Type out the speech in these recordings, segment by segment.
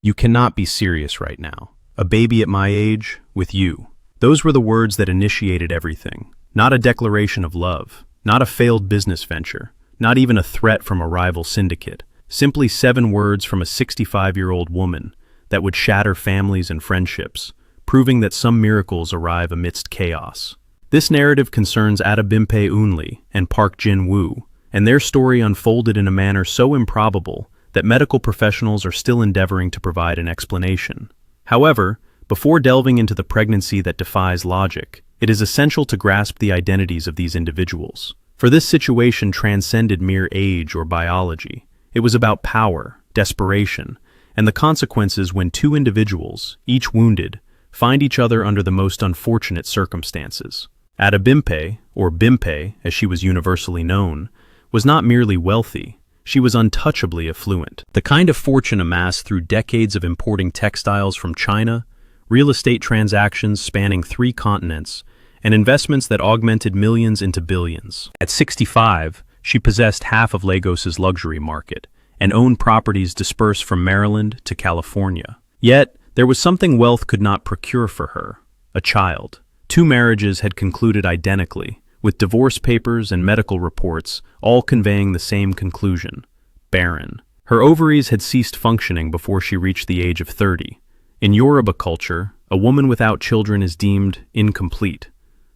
"You cannot be serious right now. A baby at my age, with you." Those were the words that initiated everything. Not a declaration of love, not a failed business venture, not even a threat from a rival syndicate. Simply 7 words from a 65-year-old woman that would shatter families and friendships, proving that some miracles arrive amidst chaos. This narrative concerns Adebimpe Unli and Park Jin-woo, and their story unfolded in a manner so improbable that medical professionals are still endeavoring to provide an explanation. However, before delving into the pregnancy that defies logic, it is essential to grasp the identities of these individuals. For this situation transcended mere age or biology. It was about power, desperation, and the consequences when 2 individuals, each wounded, find each other under the most unfortunate circumstances. Adebimpe, or Bimpe as she was universally known, was not merely wealthy. She was untouchably affluent. The kind of fortune amassed through decades of importing textiles from China, real estate transactions spanning 3 continents, and investments that augmented millions into billions. At 65, she possessed half of Lagos's luxury market and owned properties dispersed from Maryland to California. Yet, there was something wealth could not procure for her: a child. 2 marriages had concluded identically, with divorce papers and medical reports all conveying the same conclusion: barren. Her ovaries had ceased functioning before she reached the age of 30. In Yoruba culture, a woman without children is deemed incomplete.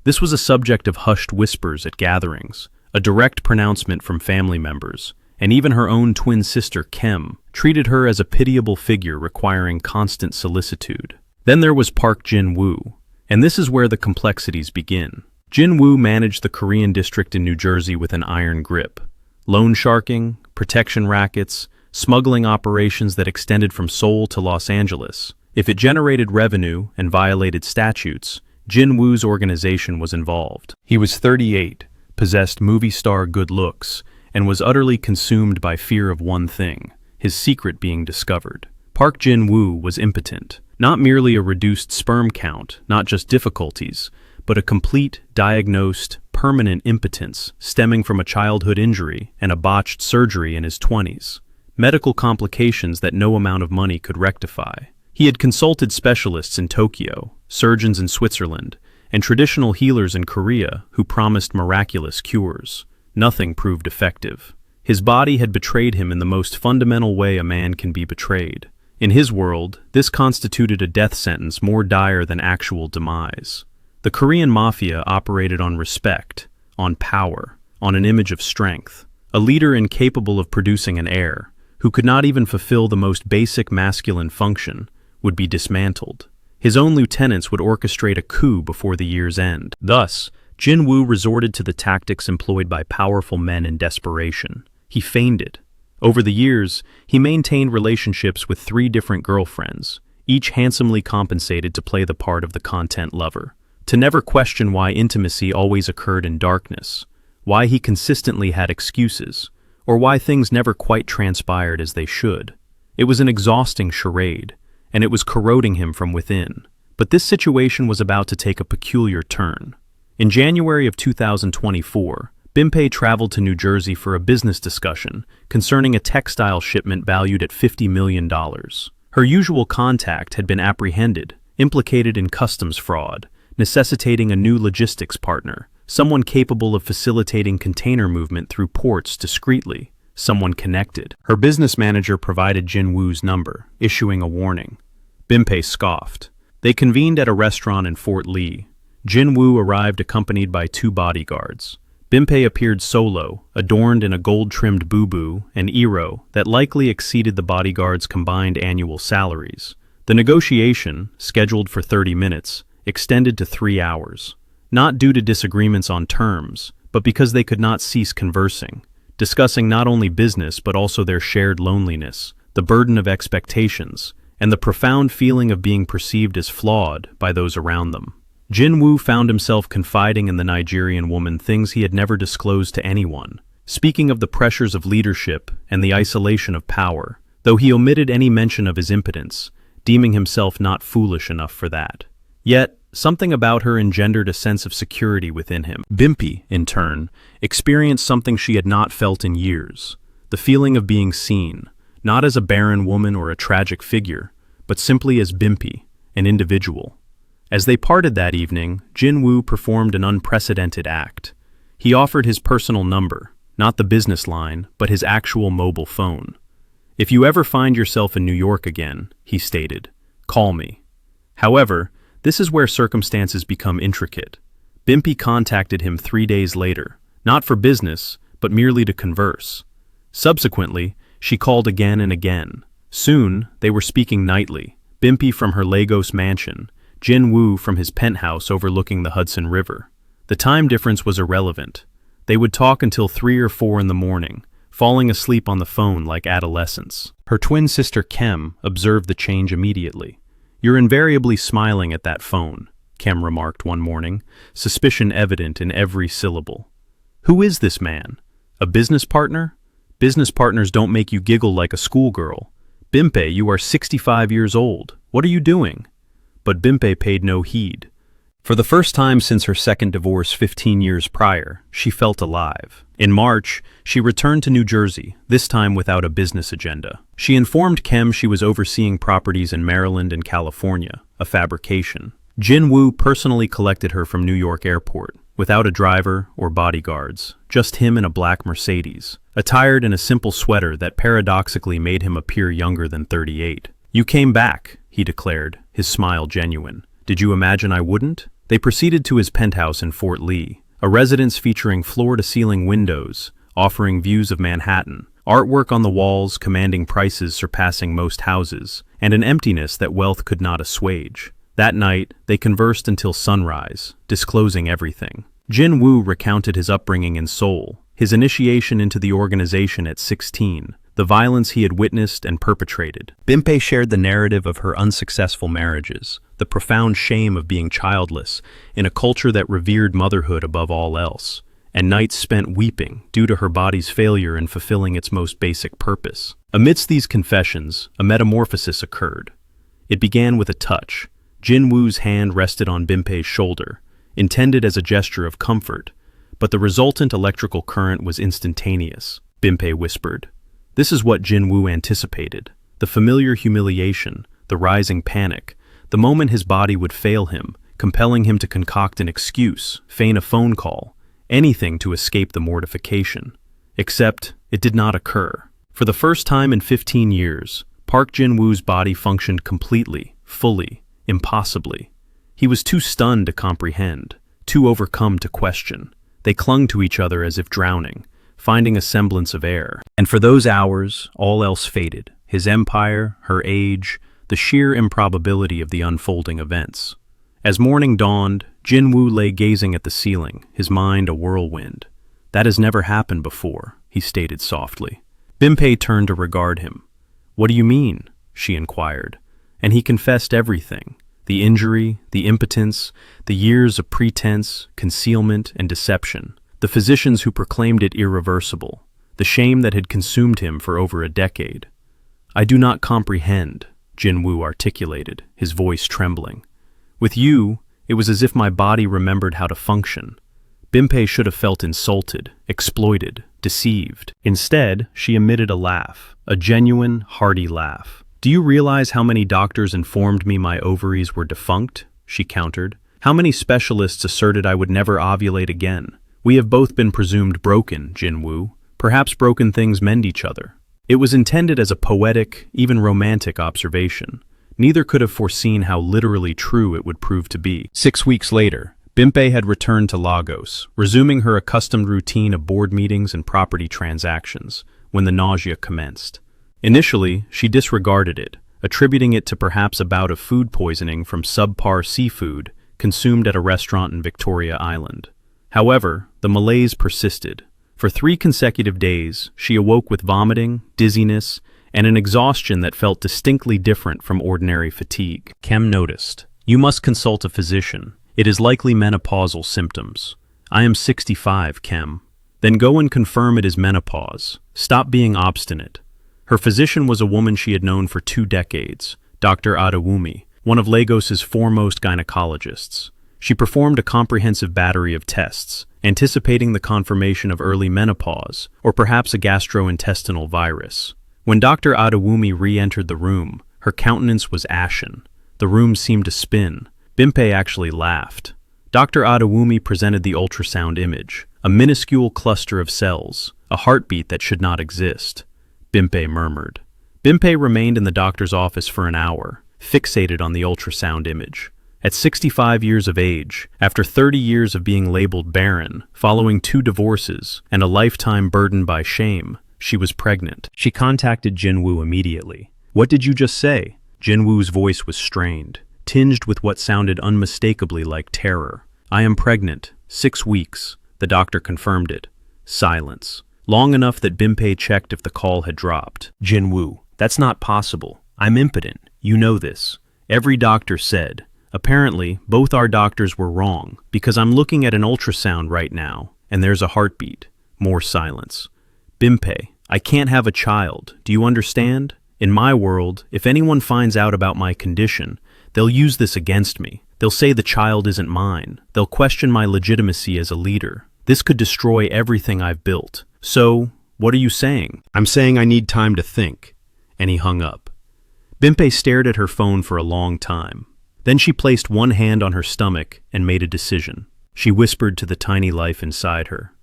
This was a subject of hushed whispers at gatherings, a direct pronouncement from family members, and even her own twin sister, Kem, treated her as a pitiable figure requiring constant solicitude. Then there was Park Jin-woo, and this is where the complexities begin. Jin-woo managed the Korean district in New Jersey with an iron grip. Loan sharking, protection rackets, smuggling operations that extended from Seoul to Los Angeles. If it generated revenue and violated statutes, Jin-woo's organization was involved. He was 38, possessed movie star good looks, and was utterly consumed by fear of one thing: his secret being discovered. Park Jin-woo was impotent. Not merely a reduced sperm count, not just difficulties, but a complete, diagnosed, permanent impotence stemming from a childhood injury and a botched surgery in his 20s. Medical complications that no amount of money could rectify. He had consulted specialists in Tokyo, surgeons in Switzerland, and traditional healers in Korea who promised miraculous cures. Nothing proved effective. His body had betrayed him in the most fundamental way a man can be betrayed. In his world, this constituted a death sentence more dire than actual demise. The Korean mafia operated on respect, on power, on an image of strength. A leader incapable of producing an heir, who could not even fulfill the most basic masculine function, would be dismantled. His own lieutenants would orchestrate a coup before the year's end. Thus, Jin-woo resorted to the tactics employed by powerful men in desperation. He feigned it. Over the years, he maintained relationships with 3 different girlfriends, each handsomely compensated to play the part of the content lover. To never question why intimacy always occurred in darkness, why he consistently had excuses, or why things never quite transpired as they should. It was an exhausting charade, and it was corroding him from within. But this situation was about to take a peculiar turn. In January of 2024, Bimpe traveled to New Jersey for a business discussion concerning a textile shipment valued at $50 million. Her usual contact had been apprehended, implicated in customs fraud, necessitating a new logistics partner, someone capable of facilitating container movement through ports discreetly, someone connected. Her business manager provided Jin-woo's number, issuing a warning. Bimpe scoffed. They convened at a restaurant in Fort Lee. Jin-woo arrived accompanied by 2 bodyguards. Bimpe appeared solo, adorned in a gold-trimmed bubu and iro that likely exceeded the bodyguards' combined annual salaries. The negotiation, scheduled for 30 minutes, extended to 3 hours. Not due to disagreements on terms, but because they could not cease conversing, discussing not only business but also their shared loneliness, the burden of expectations, and the profound feeling of being perceived as flawed by those around them. Jin-woo found himself confiding in the Nigerian woman things he had never disclosed to anyone, speaking of the pressures of leadership and the isolation of power, though he omitted any mention of his impotence, deeming himself not foolish enough for that. Yet, something about her engendered a sense of security within him. Bimpe, in turn, experienced something she had not felt in years, the feeling of being seen, not as a barren woman or a tragic figure, but simply as Bimpy, an individual. As they parted that evening, Jin-woo performed an unprecedented act. He offered his personal number, not the business line, but his actual mobile phone. "If you ever find yourself in New York again," he stated, "call me." However, this is where circumstances become intricate. Bimpy contacted him 3 days later, not for business, but merely to converse. Subsequently, she called again and again. Soon, they were speaking nightly, Bimpy from her Lagos mansion, Jin-woo from his penthouse overlooking the Hudson River. The time difference was irrelevant. They would talk until 3 or 4 in the morning, falling asleep on the phone like adolescents. Her twin sister Kem observed the change immediately. "You're invariably smiling at that phone," Kem remarked one morning, suspicion evident in every syllable. "Who is this man? A business partner? Business partners don't make you giggle like a schoolgirl. Bimpy, you are 65 years old. What are you doing?" But Bimpy paid no heed. For the first time since her second divorce 15 years prior, she felt alive. In March, she returned to New Jersey, this time without a business agenda. She informed Kem she was overseeing properties in Maryland and California, a fabrication. Jin-woo personally collected her from New York Airport, without a driver or bodyguards, just him in a black Mercedes, attired in a simple sweater that paradoxically made him appear younger than 38. "You came back," he declared, his smile genuine. "Did you imagine I wouldn't?" They proceeded to his penthouse in Fort Lee, a residence featuring floor-to-ceiling windows, offering views of Manhattan, artwork on the walls commanding prices surpassing most houses, and an emptiness that wealth could not assuage. That night, they conversed until sunrise, disclosing everything. Jin-woo recounted his upbringing in Seoul, his initiation into the organization at 16, the violence he had witnessed and perpetrated. Bimpy shared the narrative of her unsuccessful marriages, the profound shame of being childless in a culture that revered motherhood above all else, and nights spent weeping due to her body's failure in fulfilling its most basic purpose. Amidst these confessions, a metamorphosis occurred. It began with a touch. Jin-woo's hand rested on Bimpy's shoulder, intended as a gesture of comfort, but the resultant electrical current was instantaneous. Bimpy whispered. This is what Jin-woo anticipated. The familiar humiliation, the rising panic, the moment his body would fail him, compelling him to concoct an excuse, feign a phone call, anything to escape the mortification. Except, it did not occur. For the first time in 15 years, Park Jin-woo's body functioned completely, fully, impossibly. He was too stunned to comprehend, too overcome to question. They clung to each other as if drowning, finding a semblance of air. And for those hours, all else faded. His empire, her age, the sheer improbability of the unfolding events. As morning dawned, Jin-woo lay gazing at the ceiling, his mind a whirlwind. "That has never happened before," he stated softly. Bimpy turned to regard him. "What do you mean?" she inquired. And he confessed everything. The injury, the impotence, the years of pretense, concealment, and deception. The physicians who proclaimed it irreversible. The shame that had consumed him for over a decade. "I do not comprehend," Jin-woo articulated, his voice trembling. "With you, it was as if my body remembered how to function. Bimpy should have felt insulted, exploited, deceived. Instead, she emitted a laugh, a genuine, hearty laugh. "Do you realize how many doctors informed me my ovaries were defunct?" she countered. "How many specialists asserted I would never ovulate again? We have both been presumed broken, Jin-woo. Perhaps broken things mend each other." It was intended as a poetic, even romantic observation. Neither could have foreseen how literally true it would prove to be. 6 weeks later, Bimpy had returned to Lagos, resuming her accustomed routine of board meetings and property transactions, when the nausea commenced. Initially, she disregarded it, attributing it to perhaps a bout of food poisoning from subpar seafood consumed at a restaurant in Victoria Island. However, the malaise persisted. For 3 consecutive days, she awoke with vomiting, dizziness, and an exhaustion that felt distinctly different from ordinary fatigue. Kem noticed. "You must consult a physician. It is likely menopausal symptoms." "I am 65, Kem." "Then go and confirm it is menopause. Stop being obstinate." Her physician was a woman she had known for 2 decades, Dr. Adewumi, one of Lagos's foremost gynecologists. She performed a comprehensive battery of tests, anticipating the confirmation of early menopause, or perhaps a gastrointestinal virus. When Dr. Adewumi re-entered the room, Her countenance was ashen. The room seemed to spin. Bimpe actually laughed. Dr. Adewumi presented the ultrasound image, a minuscule cluster of cells, a heartbeat that should not exist. Bimpe murmured. Bimpe remained in the doctor's office for an hour, fixated on the ultrasound image. At 65 years of age, after 30 years of being labeled barren, following 2 divorces, and a lifetime burdened by shame, she was pregnant. She contacted Jinwoo immediately. "What did you just say?" Jinwoo's voice was strained, tinged with what sounded unmistakably like terror. "I am pregnant, 6 weeks." The doctor confirmed it. Silence. Long enough that Bimpe checked if the call had dropped. "Jinwoo, that's not possible. I'm impotent. You know this." Every doctor said. "Apparently, both our doctors were wrong, because I'm looking at an ultrasound right now, and there's a heartbeat." More silence. "Bimpe, I can't have a child. Do you understand? In my world, if anyone finds out about my condition, they'll use this against me. They'll say the child isn't mine. They'll question my legitimacy as a leader. This could destroy everything I've built. So, what are you saying?" "I'm saying I need time to think." And he hung up. Bimpe stared at her phone for a long time. Then she placed one hand on her stomach and made a decision. She whispered to the tiny life inside her.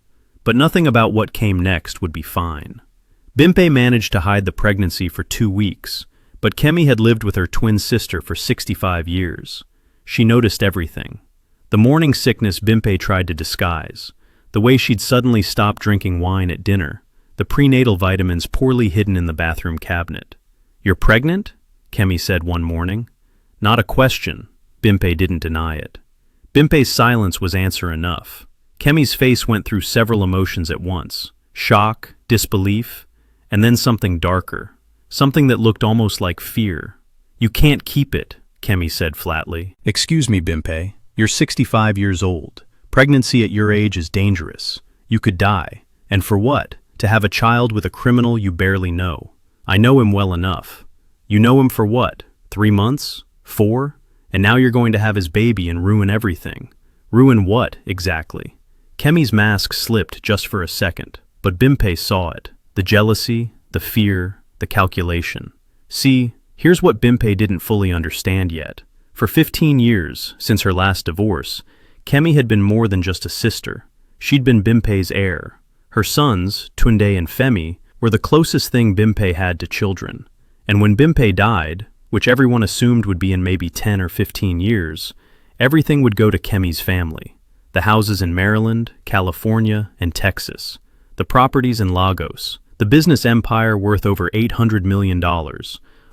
But nothing about what came next would be fine. Bimpe managed to hide the pregnancy for 2 weeks, but Kemi had lived with her twin sister for 65 years. She noticed everything. The morning sickness Bimpe tried to disguise, the way she'd suddenly stopped drinking wine at dinner, the prenatal vitamins poorly hidden in the bathroom cabinet. "You're pregnant?" Kemi said one morning. Not a question. Bimpe didn't deny it. Bimpe's silence was answer enough. Kemi's face went through several emotions at once. Shock, disbelief, and then something darker. Something that looked almost like fear. "You can't keep it," Kemi said flatly. "Excuse me, Bimpe. You're 65 years old. Pregnancy at your age is dangerous. You could die. And for what? To have a child with a criminal you barely know. I know him well enough. You know him for what? 3 months? 4? And now you're going to have his baby and ruin everything. Ruin what, exactly?" Kemi's mask slipped just for a second, but Bimpe saw it. The jealousy, the fear, the calculation. See, here's what Bimpe didn't fully understand yet. For 15 years, since her last divorce, Kemi had been more than just a sister. She'd been Bimpe's heir. Her sons, Tunde and Femi, were the closest thing Bimpe had to children. And when Bimpe died, which everyone assumed would be in maybe 10 or 15 years, everything would go to Kemi's family. The houses in Maryland, California, and Texas. The properties in Lagos. The business empire worth over $800 million.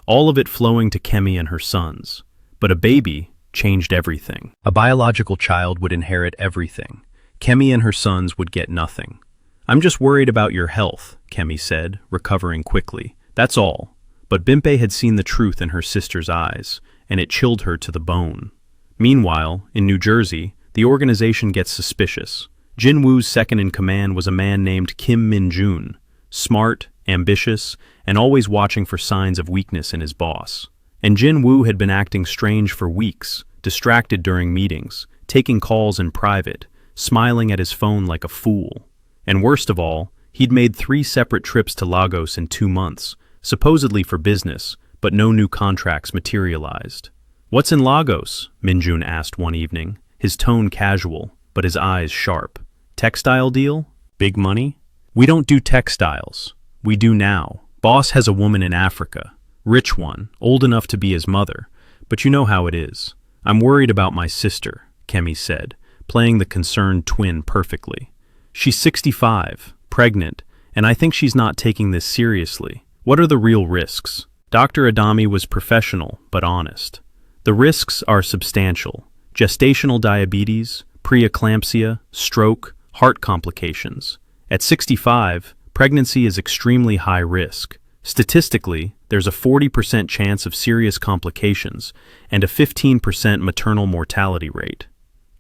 All of it flowing to Kemi and her sons. But a baby changed everything. A biological child would inherit everything. Kemi and her sons would get nothing. "I'm just worried about your health," Kemi said, recovering quickly. "That's all." But Bimpe had seen the truth in her sister's eyes, and it chilled her to the bone. Meanwhile, in New Jersey, the organization gets suspicious. Jinwoo's second-in-command was a man named Kim Min-jun, smart, ambitious, and always watching for signs of weakness in his boss. And Jinwoo had been acting strange for weeks, distracted during meetings, taking calls in private, smiling at his phone like a fool. And worst of all, he'd made 3 separate trips to Lagos in 2 months, supposedly for business, but no new contracts materialized. "What's in Lagos?" Min-jun asked one evening, his tone casual, but his eyes sharp. "Textile deal? Big money?" "We don't do textiles. We do now. Boss has a woman in Africa. Rich one, old enough to be his mother. But you know how it is. I'm worried about my sister," Kemi said, playing the concerned twin perfectly. "She's 65, pregnant, and I think she's not taking this seriously. What are the real risks?" Dr. Adami was professional, but honest. "The risks are substantial. Gestational diabetes, preeclampsia, stroke, heart complications. At 65, pregnancy is extremely high risk. Statistically, there's a 40% chance of serious complications and a 15% maternal mortality rate."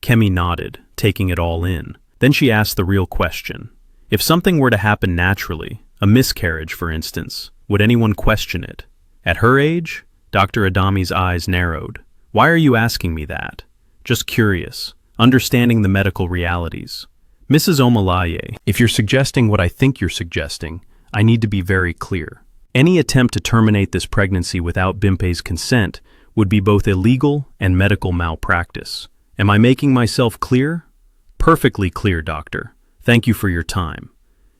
Kemi nodded, taking it all in. Then she asked the real question. If something were to happen naturally, a miscarriage for instance, would anyone question it? At her age? Dr. Adami's eyes narrowed. "Why are you asking me that?" "Just curious, understanding the medical realities." "Mrs. Omalaye, if you're suggesting what I think you're suggesting, I need to be very clear. Any attempt to terminate this pregnancy without Bimpei's consent would be both illegal and medical malpractice. Am I making myself clear? Perfectly clear, doctor. Thank you for your time.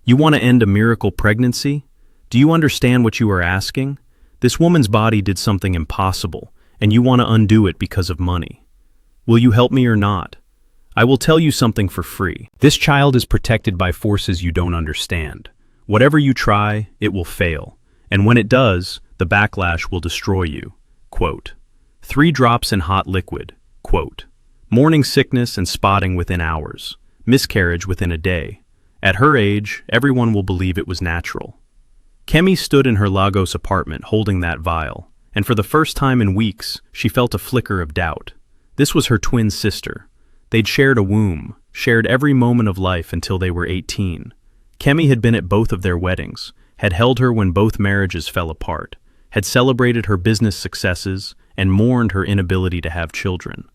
You want to end a miracle pregnancy? Do you understand what you are asking? This woman's body did something impossible, and you want to undo it because of money. Will you help me or not? I will tell you something for free. This child is protected by forces you don't understand. Whatever you try, it will fail. And when it does, the backlash will destroy you. Quote, 3 drops in hot liquid. Quote, morning sickness and spotting within hours. Miscarriage within a day. At her age, everyone will believe it was natural. Kemi stood in her Lagos apartment holding that vial, and for the first time in weeks, she felt a flicker of doubt. This was her twin sister. They'd shared a womb, shared every moment of life until they were 18. Kemi had been at both of their weddings, had held her when both marriages fell apart, had celebrated her business successes, and mourned her inability to have children.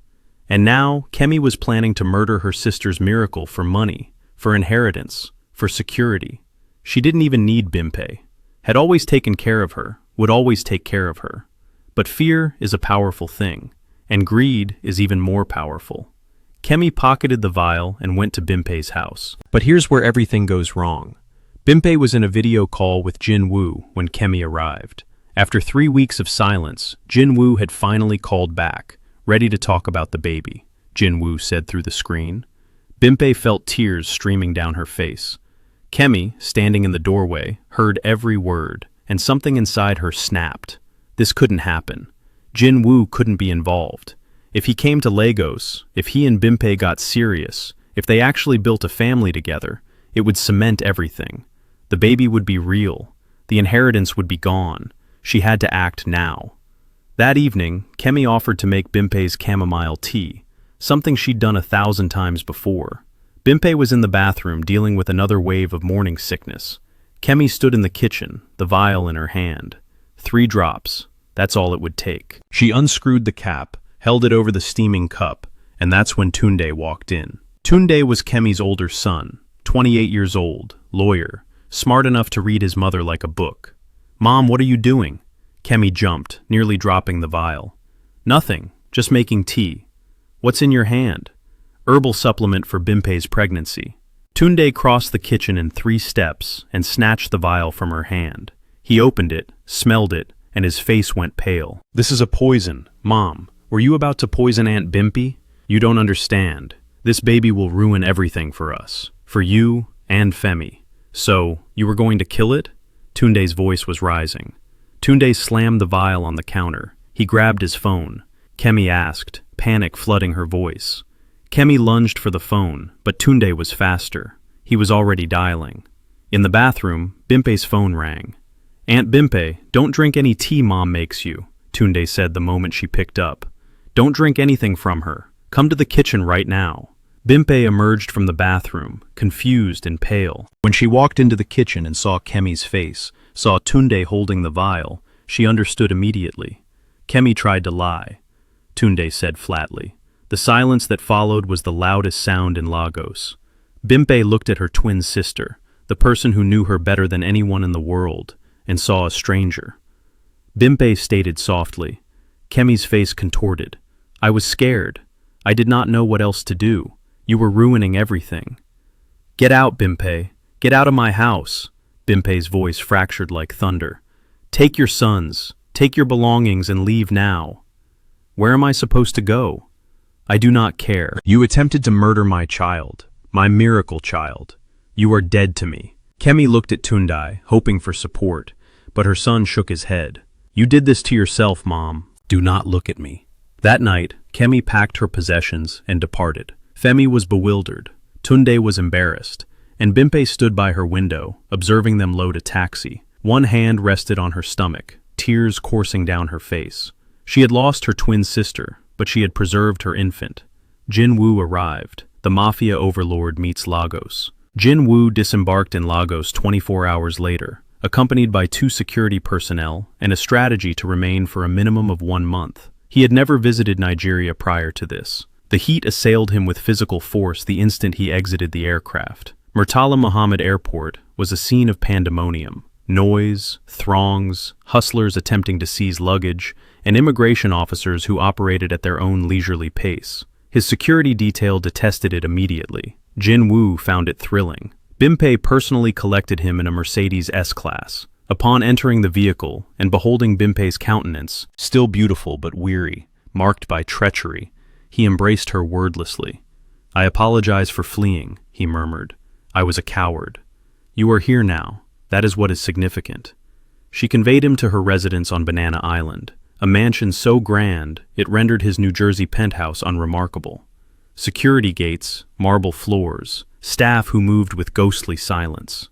And now, Kemi was planning to murder her sister's miracle for money, for inheritance, for security. She didn't even need Bimpei. Had always taken care of her, would always take care of her. But fear is a powerful thing, and greed is even more powerful. Kemi pocketed the vial and went to Bimpei's house. But here's where everything goes wrong. Bimpei was in a video call with Jin Woo when Kemi arrived. After 3 weeks of silence, Jin Woo had finally called back, ready to talk about the baby, Jin Woo said through the screen. Bimpei felt tears streaming down her face. Kemi, standing in the doorway, heard every word, and something inside her snapped. This couldn't happen. Jin Woo couldn't be involved. If he came to Lagos, if he and Bimpei got serious, if they actually built a family together, it would cement everything. The baby would be real. The inheritance would be gone. She had to act now. That evening, Kemi offered to make Bimpei's chamomile tea, something she'd done 1,000 times before. Bimpei was in the bathroom dealing with another wave of morning sickness. Kemi stood in the kitchen, the vial in her hand. 3 drops. That's all it would take. She unscrewed the cap, held it over the steaming cup, and that's when Tunde walked in. Tunde was Kemi's older son, 28 years old, lawyer, smart enough to read his mother like a book. "Mom, what are you doing?" Kemi jumped, nearly dropping the vial. "Nothing, just making tea." "What's in your hand?" "Herbal supplement for Bimpei's pregnancy." Tunde crossed the kitchen in 3 steps and snatched the vial from her hand. He opened it, smelled it, and his face went pale. "This is a poison. Mom, were you about to poison Aunt Bimpei? You don't understand. This baby will ruin everything for us, for you and Femi. So, you were going to kill it?" Tunde's voice was rising. Tunde slammed the vial on the counter. He grabbed his phone. Kemi asked, panic flooding her voice. Kemi lunged for the phone, but Tunde was faster. He was already dialing. In the bathroom, Bimpei's phone rang. "Aunt Bimpei, don't drink any tea Mom makes you," Tunde said the moment she picked up. "Don't drink anything from her. Come to the kitchen right now." Bimpei emerged from the bathroom, confused and pale. When she walked into the kitchen and saw Kemi's face, saw Tunde holding the vial, she understood immediately. Kemi tried to lie, Tunde said flatly. The silence that followed was the loudest sound in Lagos. Bimpei looked at her twin sister, the person who knew her better than anyone in the world, and saw a stranger. Bimpei stated softly. Kemi's face contorted. "I was scared. I did not know what else to do. You were ruining everything." "Get out, Bimpei. Get out of my house." Bimpei's voice fractured like thunder. "Take your sons, take your belongings and leave now." "Where am I supposed to go?" "I do not care. You attempted to murder my child, my miracle child. You are dead to me." Kemi looked at Tunde, hoping for support, but her son shook his head. "You did this to yourself, Mom. Do not look at me." That night, Kemi packed her possessions and departed. Femi was bewildered, Tunde was embarrassed, and Bimpei stood by her window, observing them load a taxi. One hand rested on her stomach, tears coursing down her face. She had lost her twin sister, but she had preserved her infant. Jin Woo arrived. The mafia overlord meets Lagos. Jin Woo disembarked in Lagos 24 hours later, accompanied by 2 security personnel and a strategy to remain for a minimum of 1 month. He had never visited Nigeria prior to this. The heat assailed him with physical force the instant he exited the aircraft. Murtala Muhammad Airport was a scene of pandemonium. Noise, throngs, hustlers attempting to seize luggage, and immigration officers who operated at their own leisurely pace. His security detail detested it immediately. Jin Woo found it thrilling. Bimpei personally collected him in a Mercedes S-Class. Upon entering the vehicle and beholding Bimpei's countenance, still beautiful but weary, marked by treachery, he embraced her wordlessly. "I apologize for fleeing," he murmured. "I was a coward. You are here now. That is what is significant." She conveyed him to her residence on Banana Island, a mansion so grand it rendered his New Jersey penthouse unremarkable. Security gates, marble floors, staff who moved with ghostly silence.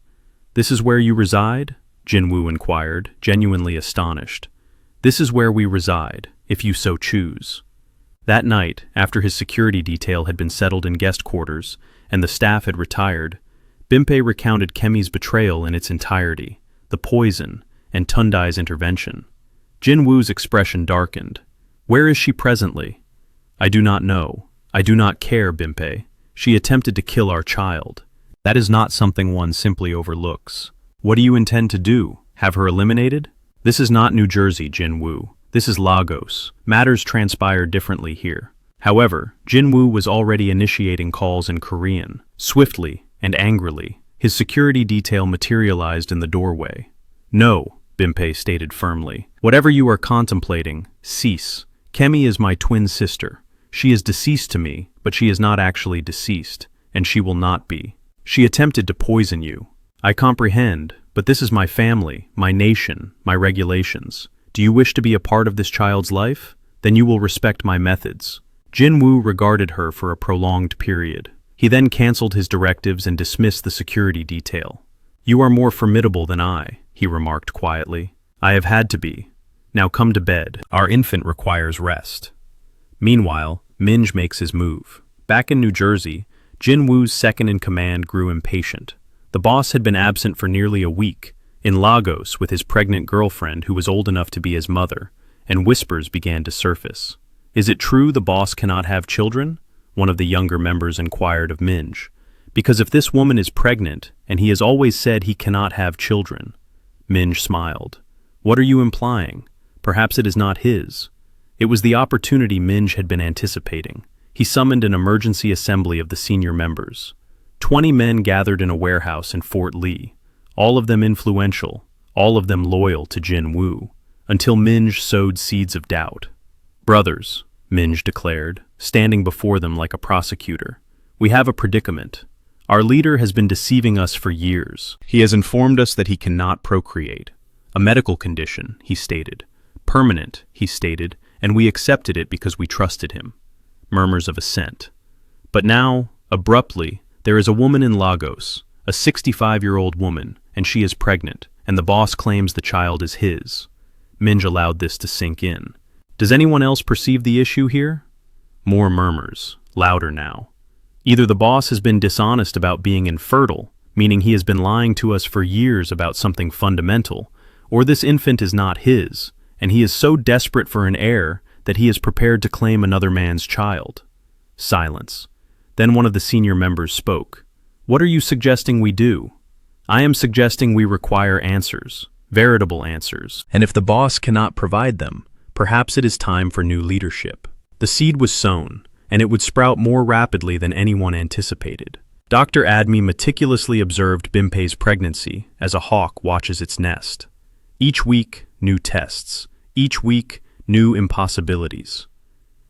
"This is where you reside?" Jin Woo inquired, genuinely astonished. "This is where we reside, if you so choose." That night, after his security detail had been settled in guest quarters and the staff had retired, Bimpei recounted Kemi's betrayal in its entirety, the poison, and Tundai's intervention. Jin Woo's expression darkened. "Where is she presently?" "I do not know. I do not care, Bimpei. She attempted to kill our child. That is not something one simply overlooks. What do you intend to do? Have her eliminated?" "This is not New Jersey, Jin Woo. This is Lagos. Matters transpire differently here." However, Jin Woo was already initiating calls in Korean. Swiftly and angrily, his security detail materialized in the doorway. "No," Bimpei stated firmly. "Whatever you are contemplating, cease. Kemi is my twin sister. She is deceased to me, but she is not actually deceased, and she will not be. She attempted to poison you. I comprehend, but this is my family, my nation, my regulations. Do you wish to be a part of this child's life? Then you will respect my methods." Jin Woo regarded her for a prolonged period. He then canceled his directives and dismissed the security detail. "You are more formidable than I," he remarked quietly. "I have had to be. Now come to bed. Our infant requires rest." Meanwhile, Minj makes his move. Back in New Jersey, Jin Woo's second-in-command grew impatient. The boss had been absent for nearly a week, in Lagos with his pregnant girlfriend who was old enough to be his mother, and whispers began to surface. "Is it true the boss cannot have children?" one of the younger members inquired of Minj. "Because if this woman is pregnant, and he has always said he cannot have children." Minj smiled. "What are you implying? Perhaps it is not his." It was the opportunity Minj had been anticipating. He summoned an emergency assembly of the senior members. 20 men gathered in a warehouse in Fort Lee, all of them influential, all of them loyal to Jin Woo, until Minj sowed seeds of doubt. "Brothers," Minj declared, standing before them like a prosecutor, "we have a predicament. Our leader has been deceiving us for years. He has informed us that he cannot procreate. A medical condition, he stated. Permanent, he stated, and we accepted it because we trusted him." Murmurs of assent. "But now, abruptly, there is a woman in Lagos, a 65-year-old woman, and she is pregnant, and the boss claims the child is his." Minj allowed this to sink in. "Does anyone else perceive the issue here?" More murmurs, louder now. "Either the boss has been dishonest about being infertile, meaning he has been lying to us for years about something fundamental, or this infant is not his, and he is so desperate for an heir that he is prepared to claim another man's child." Silence. Then one of the senior members spoke. "What are you suggesting we do?" "I am suggesting we require answers, veritable answers. And if the boss cannot provide them, perhaps it is time for new leadership." The seed was sown, and it would sprout more rapidly than anyone anticipated. Dr. Admi meticulously observed Bimpei's pregnancy as a hawk watches its nest. Each week, new tests. Each week, new impossibilities.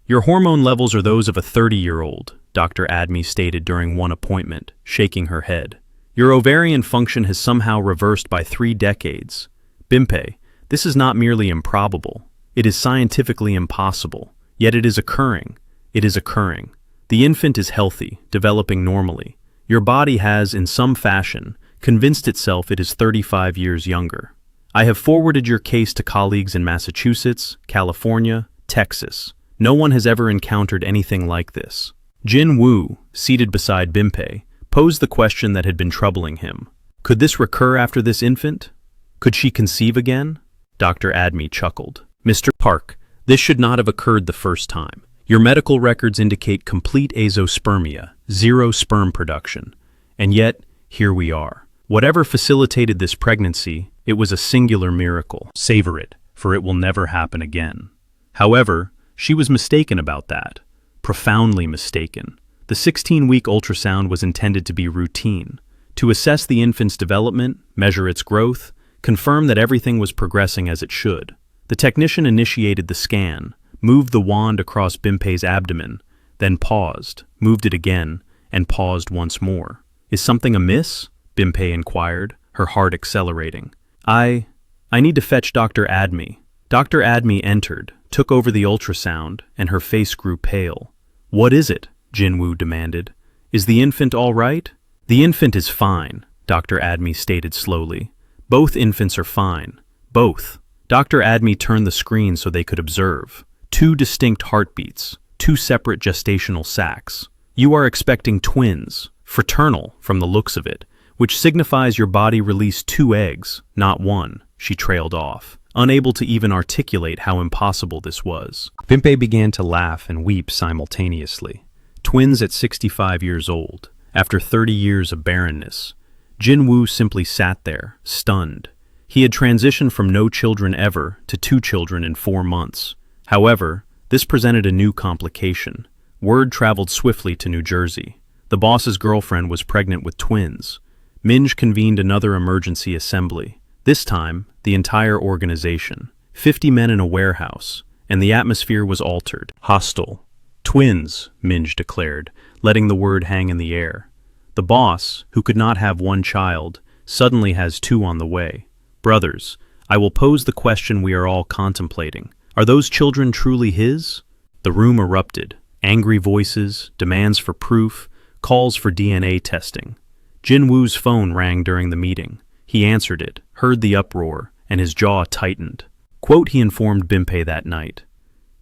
"Your hormone levels are those of a 30-year-old, Dr. Admi stated during one appointment, shaking her head. "Your ovarian function has somehow reversed by 3 decades. Bimpei, this is not merely improbable. It is scientifically impossible. Yet it is occurring. It is occurring. The infant is healthy, developing normally. Your body has, in some fashion, convinced itself it is 35 years younger. I have forwarded your case to colleagues in Massachusetts, California, Texas. No one has ever encountered anything like this." Jin Woo, seated beside Bimpei, posed the question that had been troubling him. Could this recur after this infant? Could she conceive again? Dr. Admi chuckled. "Mr. Park, this should not have occurred the first time. Your medical records indicate complete azospermia, 0 sperm production. And yet, here we are. Whatever facilitated this pregnancy, It was a singular miracle. Savor it, for it will never happen again. However, she was mistaken about that. Profoundly mistaken. The 16-week ultrasound was intended to be routine, to assess the infant's development, measure its growth, confirm that everything was progressing as it should. The technician initiated the scan, moved the wand across Bimpei's abdomen, then paused, moved it again, and paused once more. "Is something amiss?" Bimpei inquired, her heart accelerating. I need to fetch Dr. Admi." Dr. Admi entered, took over the ultrasound, and her face grew pale. "What is it?" Jinwoo demanded. "Is the infant all right?" "The infant is fine," Dr. Admi stated slowly. "Both infants are fine. Both." Dr. Admi turned the screen so they could observe. 2 distinct heartbeats, 2 separate gestational sacs. "You are expecting twins, fraternal from the looks of it, which signifies your body released 2 eggs, not 1, she trailed off, unable to even articulate how impossible this was. Bimpei began to laugh and weep simultaneously. Twins at 65 years old, after 30 years of barrenness. Jinwoo simply sat there, stunned. He had transitioned from no children ever to 2 children in 4 months. However, this presented a new complication. Word traveled swiftly to New Jersey. The boss's girlfriend was pregnant with twins. Minj convened another emergency assembly. This time, the entire organization. 50 men in a warehouse, and the atmosphere was altered. Hostile. "Twins," Minj declared, letting the word hang in the air. The boss, who could not have 1 child, suddenly has 2 on the way. "Brothers, I will pose the question we are all contemplating. Are those children truly his?" The room erupted. Angry voices, demands for proof, calls for DNA testing. Jinwoo's phone rang during the meeting. He answered it, heard the uproar, and his jaw tightened. Quote, he informed Bimpei that night.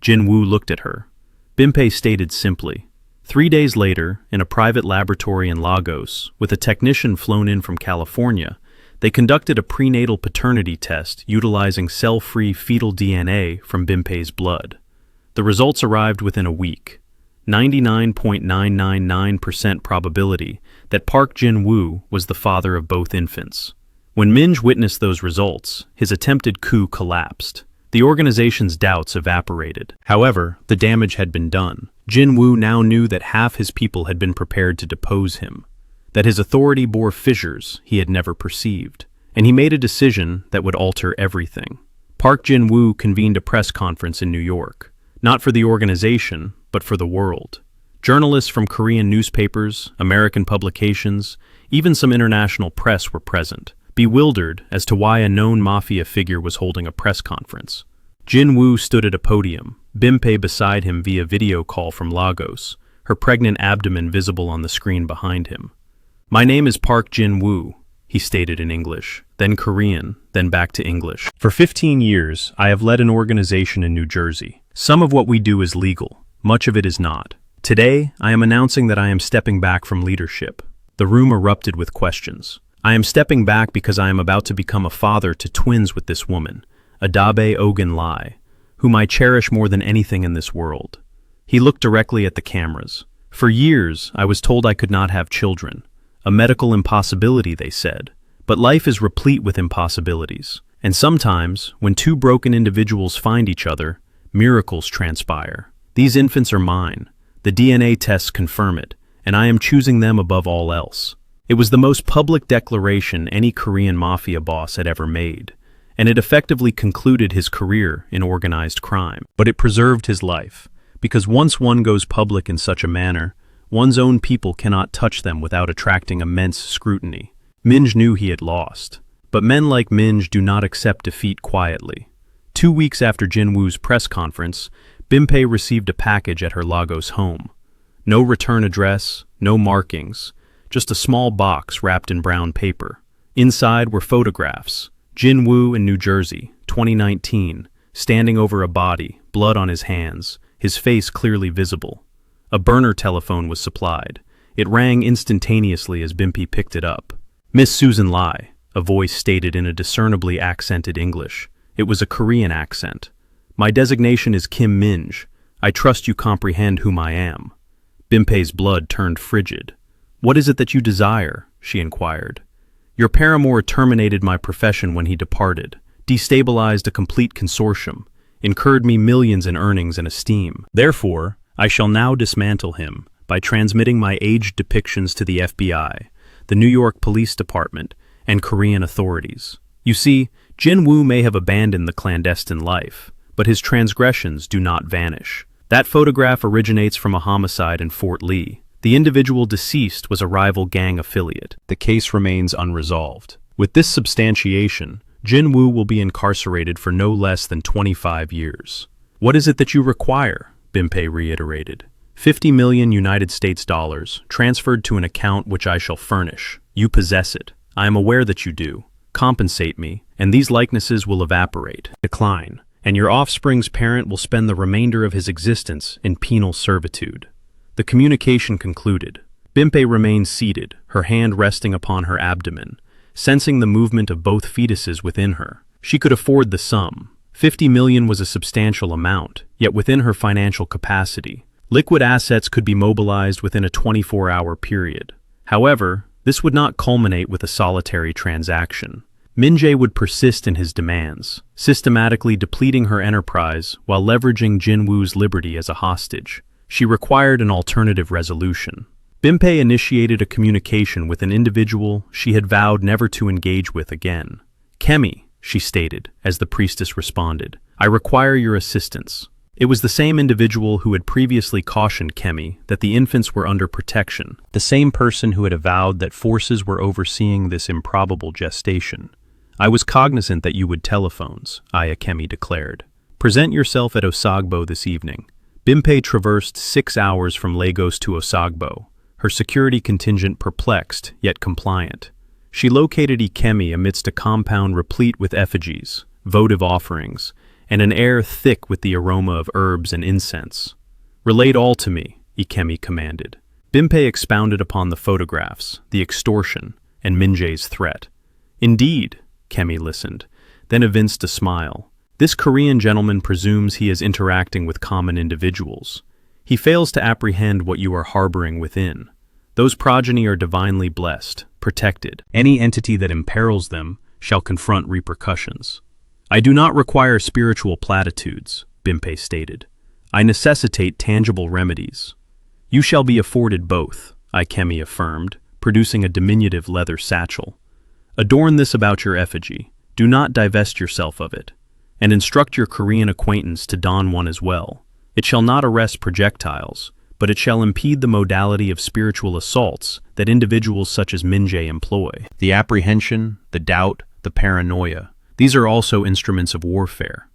Jinwoo looked at her. Bimpei stated simply, 3 days later, in a private laboratory in Lagos, with a technician flown in from California, they conducted a prenatal paternity test utilizing cell-free fetal DNA from Bimpei's blood. The results arrived within a week. 99.999% probability that Park Jin-woo was the father of both infants. When Minj witnessed those results, his attempted coup collapsed. The organization's doubts evaporated. However, the damage had been done. Jin-woo now knew that half his people had been prepared to depose him, that his authority bore fissures he had never perceived, and he made a decision that would alter everything. Park Jin-woo convened a press conference in New York, not for the organization, but for the world. Journalists from Korean newspapers, American publications, even some international press were present, bewildered as to why a known mafia figure was holding a press conference. Jin-woo stood at a podium, Bimpei beside him via video call from Lagos, her pregnant abdomen visible on the screen behind him. "My name is Park Jin-woo," he stated in English, then Korean, then back to English. "For 15 years, I have led an organization in New Jersey. Some of what we do is legal, much of it is not. Today, I am announcing that I am stepping back from leadership." The room erupted with questions. "I am stepping back because I am about to become a father to twins with this woman, Adabe Ogun Lai, whom I cherish more than anything in this world." He looked directly at the cameras. "For years, I was told I could not have children. A medical impossibility, they said. But life is replete with impossibilities. And sometimes, when 2 broken individuals find each other, miracles transpire. These infants are mine. The DNA tests confirm it, and I am choosing them above all else." It was the most public declaration any Korean mafia boss had ever made, and it effectively concluded his career in organized crime. But it preserved his life, because once one goes public in such a manner, one's own people cannot touch them without attracting immense scrutiny. Minj knew he had lost, but men like Minj do not accept defeat quietly. 2 weeks after Jin-woo's press conference, Bimpei received a package at her Lagos home. No return address, no markings, just a small box wrapped in brown paper. Inside were photographs. Jin-woo in New Jersey, 2019, standing over a body, blood on his hands, his face clearly visible. A burner telephone was supplied. It rang instantaneously as Bimpei picked it up. "Miss Susan Lai," a voice stated in a discernibly accented English. It was a Korean accent. "My designation is Kim Minj. I trust you comprehend whom I am." Bimpei's blood turned frigid. "What is it that you desire?" she inquired. Your paramour terminated my profession when he departed, destabilized a complete consortium, incurred me millions in earnings and esteem. Therefore, I shall now dismantle him by transmitting my aged depictions to the FBI, the New York Police Department, and Korean authorities. You see, Jin-woo may have abandoned the clandestine life, but his transgressions do not vanish. That photograph originates from a homicide in Fort Lee. The individual deceased was a rival gang affiliate. The case remains unresolved. With this substantiation, Jin-woo will be incarcerated for no less than 25 years. What is it that you require? Bimpei reiterated. 50 million United States dollars, transferred to an account which I shall furnish. You possess it. I am aware that you do. Compensate me, and these likenesses will evaporate, decline, and your offspring's parent will spend the remainder of his existence in penal servitude. The communication concluded. Bimpei remained seated, her hand resting upon her abdomen, sensing the movement of both fetuses within her. She could afford the sum. 50 million was a substantial amount, yet within her financial capacity. Liquid assets could be mobilized within a 24-hour period. However, this would not culminate with a solitary transaction. Min-jae would persist in his demands, systematically depleting her enterprise while leveraging Jin-woo's liberty as a hostage. She required an alternative resolution. Bimpei initiated a communication with an individual she had vowed never to engage with again. "Kemi," she stated, as the priestess responded, "I require your assistance." It was the same individual who had previously cautioned Kemi that the infants were under protection, the same person who had avowed that forces were overseeing this improbable gestation. "I was cognizant that you would telephones," Aya Kemi declared. "Present yourself at Osogbo this evening." Bimpei traversed 6 hours from Lagos to Osogbo, her security contingent perplexed yet compliant. She located Ikemi amidst a compound replete with effigies, votive offerings, and an air thick with the aroma of herbs and incense. "Relate all to me," Ikemi commanded. Bimpei expounded upon the photographs, the extortion, and Min-jae's threat. "Indeed," Kemi listened, then evinced a smile. "This Korean gentleman presumes he is interacting with common individuals. He fails to apprehend what you are harboring within. Those progeny are divinely blessed, protected. Any entity that imperils them shall confront repercussions." "I do not require spiritual platitudes," Bimpei stated. "I necessitate tangible remedies." "You shall be afforded both," Ikemi affirmed, producing a diminutive leather satchel. "Adorn this about your effigy. Do not divest yourself of it. And instruct your Korean acquaintance to don one as well. It shall not arrest projectiles, but it shall impede the modality of spiritual assaults that individuals such as Min-jae employ. The apprehension, the doubt, the paranoia. These are also instruments of warfare.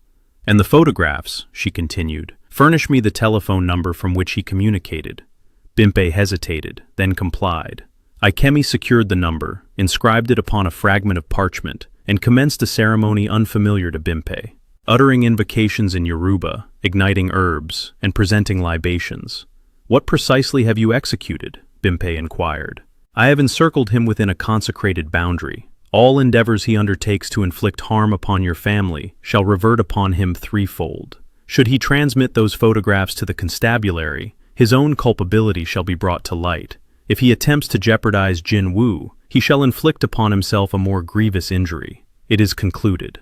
And the photographs," she continued, "furnish me the telephone number from which he communicated." Bimpei hesitated, then complied. Ikemi secured the number, inscribed it upon a fragment of parchment, and commenced a ceremony unfamiliar to Bimpei. Uttering invocations in Yoruba, igniting herbs, and presenting libations. "What precisely have you executed?" Bimpei inquired. "I have encircled him within a consecrated boundary. All endeavors he undertakes to inflict harm upon your family shall revert upon him threefold. Should he transmit those photographs to the constabulary, his own culpability shall be brought to light. If he attempts to jeopardize Jin-woo, he shall inflict upon himself a more grievous injury. It is concluded."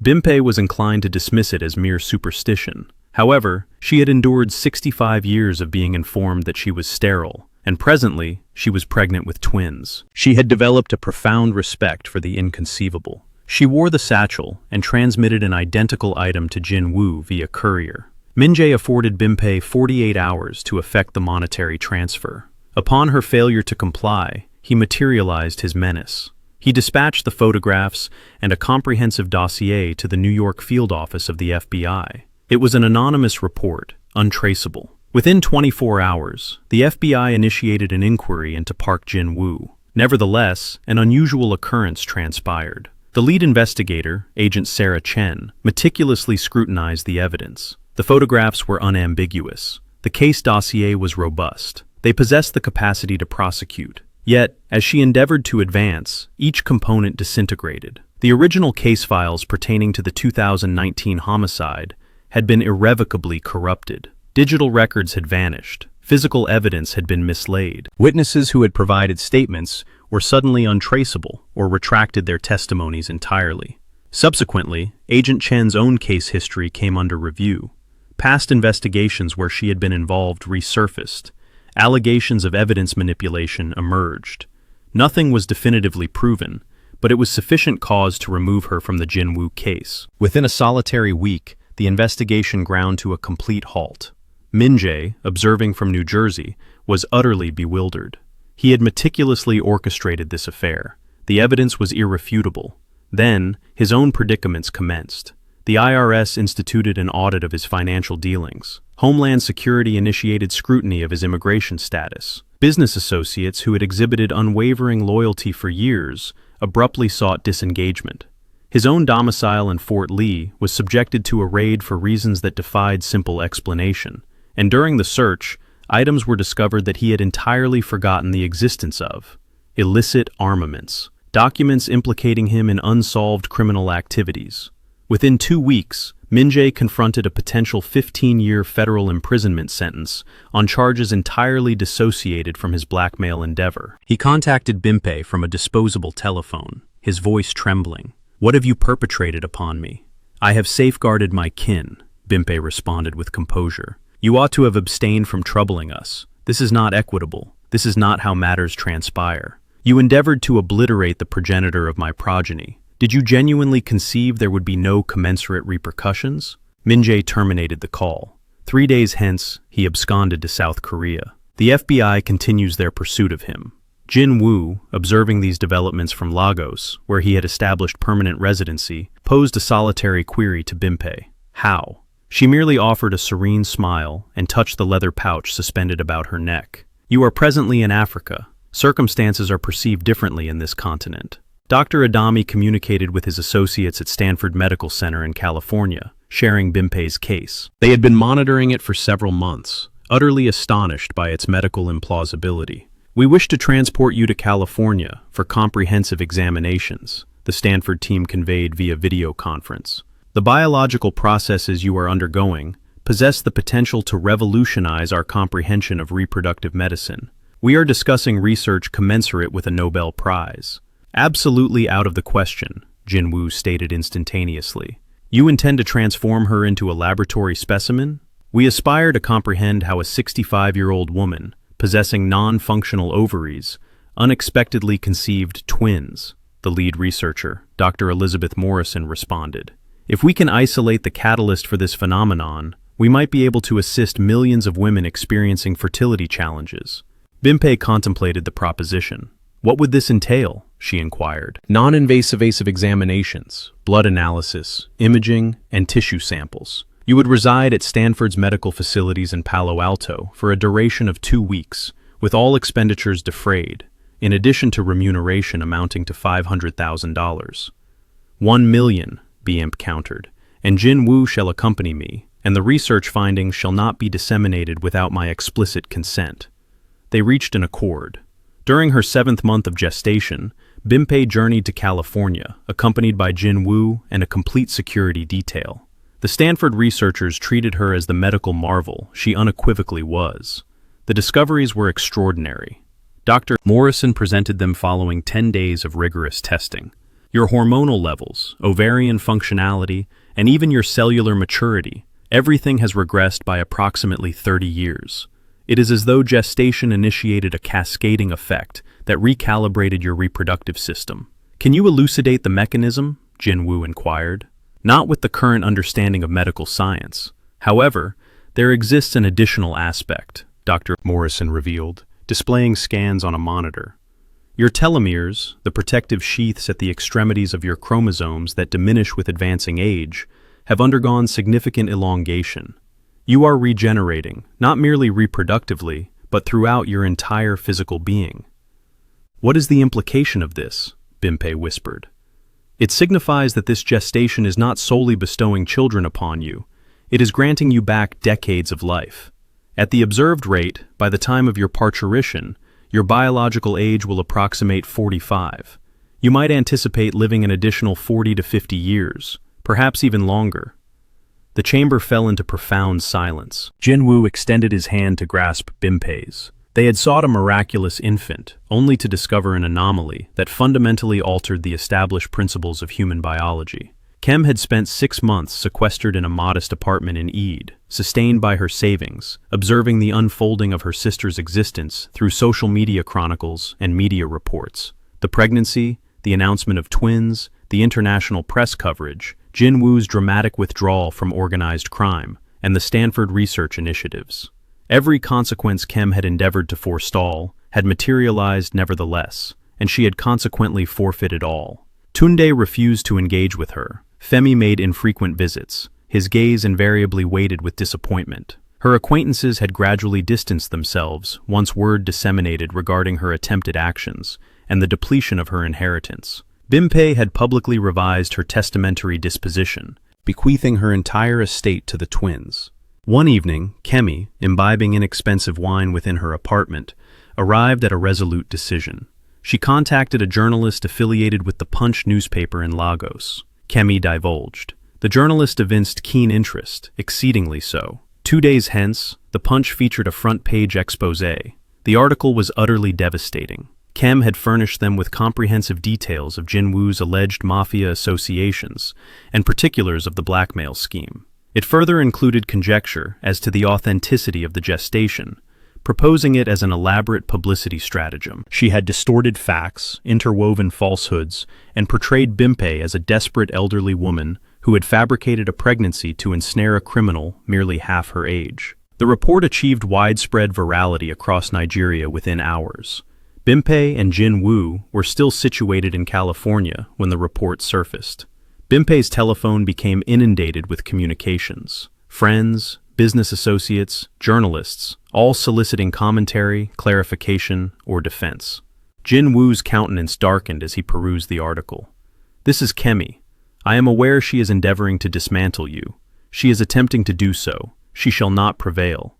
Bimpei was inclined to dismiss it as mere superstition. However, she had endured 65 years of being informed that she was sterile, and presently she was pregnant with twins. She had developed a profound respect for the inconceivable. She wore the satchel and transmitted an identical item to Jin-woo via courier. Min-jae afforded Bimpei 48 hours to effect the monetary transfer. Upon her failure to comply, he materialized his menace. He dispatched the photographs and a comprehensive dossier to the New York field office of the FBI. It was an anonymous report, untraceable. Within 24 hours, the FBI initiated an inquiry into Park Jin-woo. Nevertheless, an unusual occurrence transpired. The lead investigator, Agent Sarah Chen, meticulously scrutinized the evidence. The photographs were unambiguous. The case dossier was robust. They possessed the capacity to prosecute. Yet, as she endeavored to advance, each component disintegrated. The original case files pertaining to the 2019 homicide had been irrevocably corrupted. Digital records had vanished. Physical evidence had been mislaid. Witnesses who had provided statements were suddenly untraceable or retracted their testimonies entirely. Subsequently, Agent Chen's own case history came under review. Past investigations where she had been involved resurfaced. Allegations of evidence manipulation emerged. Nothing was definitively proven, but it was sufficient cause to remove her from the Jinwoo case. Within a solitary week, the investigation ground to a complete halt. Min-jae, observing from New Jersey, was utterly bewildered. He had meticulously orchestrated this affair. The evidence was irrefutable. Then, his own predicaments commenced. The IRS instituted an audit of his financial dealings. Homeland Security initiated scrutiny of his immigration status. Business associates who had exhibited unwavering loyalty for years abruptly sought disengagement. His own domicile in Fort Lee was subjected to a raid for reasons that defied simple explanation. And during the search, items were discovered that he had entirely forgotten the existence of. Illicit armaments. Documents implicating him in unsolved criminal activities. Within 2 weeks, Min-jae confronted a potential 15-year federal imprisonment sentence on charges entirely dissociated from his blackmail endeavor. He contacted Bimpei from a disposable telephone, his voice trembling. "What have you perpetrated upon me?" "I have safeguarded my kin," Bimpei responded with composure. "You ought to have abstained from troubling us. This is not equitable. This is not how matters transpire. You endeavored to obliterate the progenitor of my progeny. Did you genuinely conceive there would be no commensurate repercussions?" Min-jae terminated the call. 3 days hence, he absconded to South Korea. The FBI continues their pursuit of him. Jinwoo, observing these developments from Lagos, where he had established permanent residency, posed a solitary query to Bimpei. How? She merely offered a serene smile and touched the leather pouch suspended about her neck. "You are presently in Africa. Circumstances are perceived differently in this continent." Dr. Adami communicated with his associates at Stanford Medical Center in California, sharing Bimpei's case. They had been monitoring it for several months, utterly astonished by its medical implausibility. "We wish to transport you to California for comprehensive examinations," the Stanford team conveyed via video conference. "The biological processes you are undergoing possess the potential to revolutionize our comprehension of reproductive medicine. We are discussing research commensurate with a Nobel Prize." "Absolutely out of the question," Jinwoo stated instantaneously. "You intend to transform her into a laboratory specimen? We aspire to comprehend how a 65-year-old woman, possessing non-functional ovaries, unexpectedly conceived twins," the lead researcher, Dr. Elizabeth Morrison, responded. "If we can isolate the catalyst for this phenomenon, we might be able to assist millions of women experiencing fertility challenges." Bimpei contemplated the proposition. "What would this entail?" she inquired. "Non-invasive examinations, blood analysis, imaging, and tissue samples. You would reside at Stanford's medical facilities in Palo Alto for a duration of 2 weeks, with all expenditures defrayed, in addition to remuneration amounting to $500,000. "1 million, BIMP countered, "and Jinwoo shall accompany me, and the research findings shall not be disseminated without my explicit consent." They reached an accord. During her 7th month of gestation, Bimpei journeyed to California, accompanied by Jinwoo and a complete security detail. The Stanford researchers treated her as the medical marvel she unequivocally was. The discoveries were extraordinary. Dr. Morrison presented them following 10 days of rigorous testing. "Your hormonal levels, ovarian functionality, and even your cellular maturity, everything has regressed by approximately 30 years. It is as though gestation initiated a cascading effect that recalibrated your reproductive system." "Can you elucidate the mechanism?" Jinwoo inquired. "Not with the current understanding of medical science. However, there exists an additional aspect," Dr. Morrison revealed, displaying scans on a monitor. "Your telomeres, the protective sheaths at the extremities of your chromosomes that diminish with advancing age, have undergone significant elongation. You are regenerating, not merely reproductively, but throughout your entire physical being." "What is the implication of this?" Bimpei whispered. "It signifies that this gestation is not solely bestowing children upon you, it is granting you back decades of life. At the observed rate, by the time of your parturition, your biological age will approximate 45. You might anticipate living an additional 40 to 50 years, perhaps even longer." The chamber fell into profound silence. Jinwoo extended his hand to grasp Bimpei's. They had sought a miraculous infant, only to discover an anomaly that fundamentally altered the established principles of human biology. Kem had spent 6 months sequestered in a modest apartment in Eid, sustained by her savings, observing the unfolding of her sister's existence through social media chronicles and media reports. The pregnancy, the announcement of twins, the international press coverage, Jin Woo's dramatic withdrawal from organized crime, and the Stanford research initiatives. Every consequence Kem had endeavored to forestall had materialized nevertheless, and she had consequently forfeited all. Tunde refused to engage with her. Femi made infrequent visits. His gaze invariably weighted with disappointment. Her acquaintances had gradually distanced themselves once word disseminated regarding her attempted actions and the depletion of her inheritance. Bimpe had publicly revised her testamentary disposition, bequeathing her entire estate to the twins. One evening, Kemi, imbibing inexpensive wine within her apartment, arrived at a resolute decision. She contacted a journalist affiliated with the Punch newspaper in Lagos. Kemi divulged. The journalist evinced keen interest, exceedingly so. 2 days hence, the Punch featured a front-page exposé. The article was utterly devastating. Kem had furnished them with comprehensive details of Jin Woo's alleged mafia associations and particulars of the blackmail scheme. It further included conjecture as to the authenticity of the gestation, proposing it as an elaborate publicity stratagem. She had distorted facts, interwoven falsehoods, and portrayed Bimpe as a desperate elderly woman who had fabricated a pregnancy to ensnare a criminal merely half her age. The report achieved widespread virality across Nigeria within hours. Bimpe and Jin Woo were still situated in California when the report surfaced. Bimpe's telephone became inundated with communications. Friends, business associates, journalists, all soliciting commentary, clarification, or defense. Jin Woo's countenance darkened as he perused the article. "This is Kemi. I am aware she is endeavoring to dismantle you. She is attempting to do so. She shall not prevail."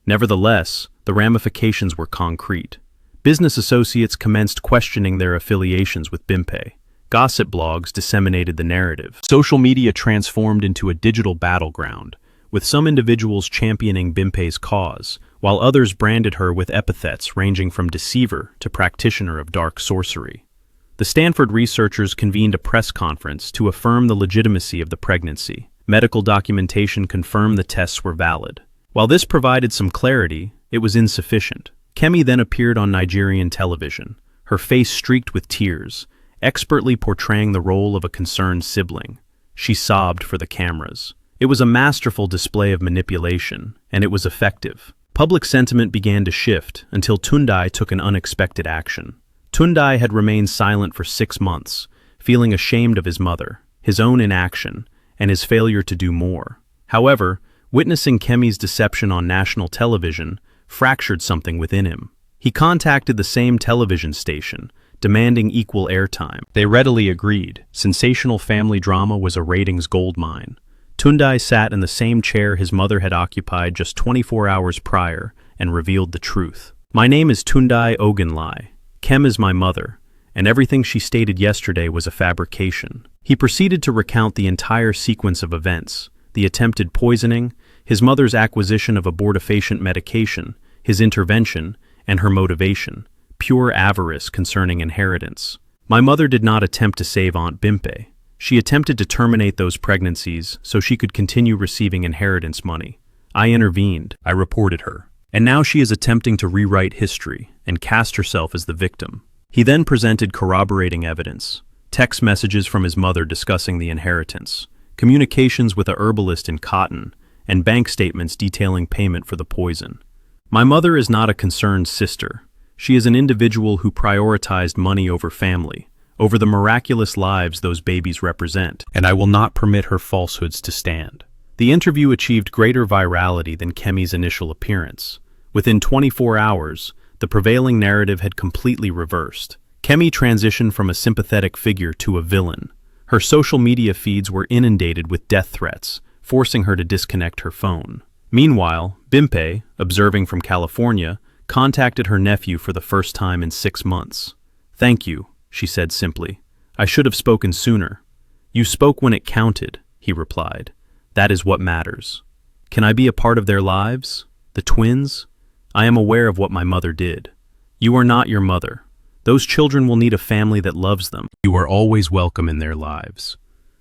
Nevertheless, the ramifications were concrete. Business associates commenced questioning their affiliations with Bimpe. Gossip blogs disseminated the narrative. Social media transformed into a digital battleground, with some individuals championing Bimpe's cause, while others branded her with epithets ranging from deceiver to practitioner of dark sorcery. The Stanford researchers convened a press conference to affirm the legitimacy of the pregnancy. Medical documentation confirmed the tests were valid. While this provided some clarity, it was insufficient. Kemi then appeared on Nigerian television, her face streaked with tears, expertly portraying the role of a concerned sibling. She sobbed for the cameras. It was a masterful display of manipulation, and it was effective. Public sentiment began to shift until Tunde took an unexpected action. Tunde had remained silent for 6 months, feeling ashamed of his mother, his own inaction, and his failure to do more. However, witnessing Kemi's deception on national television fractured something within him. He contacted the same television station, demanding equal airtime. They readily agreed. Sensational family drama was a ratings goldmine. Tunde sat in the same chair his mother had occupied just 24 hours prior and revealed the truth. "My name is Tunde Ogunlai. Kem is my mother, and everything she stated yesterday was a fabrication." He proceeded to recount the entire sequence of events: the attempted poisoning, his mother's acquisition of abortifacient medication, his intervention, and her motivation: pure avarice concerning inheritance. "My mother did not attempt to save Aunt Bimpe. She attempted to terminate those pregnancies so she could continue receiving inheritance money. I intervened. I reported her. And now she is attempting to rewrite history and cast herself as the victim." He then presented corroborating evidence: text messages from his mother discussing the inheritance, communications with a herbalist in Cotton, and bank statements detailing payment for the poison. "My mother is not a concerned sister. She is an individual who prioritized money over family, over the miraculous lives those babies represent, and I will not permit her falsehoods to stand." The interview achieved greater virality than Kemi's initial appearance. Within 24 hours, the prevailing narrative had completely reversed. Kemi transitioned from a sympathetic figure to a villain. Her social media feeds were inundated with death threats, forcing her to disconnect her phone. Meanwhile, Bimpe, observing from California, contacted her nephew for the first time in 6 months. "Thank you," she said simply. "I should have spoken sooner." "You spoke when it counted," he replied. "That is what matters. Can I be a part of their lives? The twins? I am aware of what my mother did. You are not your mother. Those children will need a family that loves them. You are always welcome in their lives."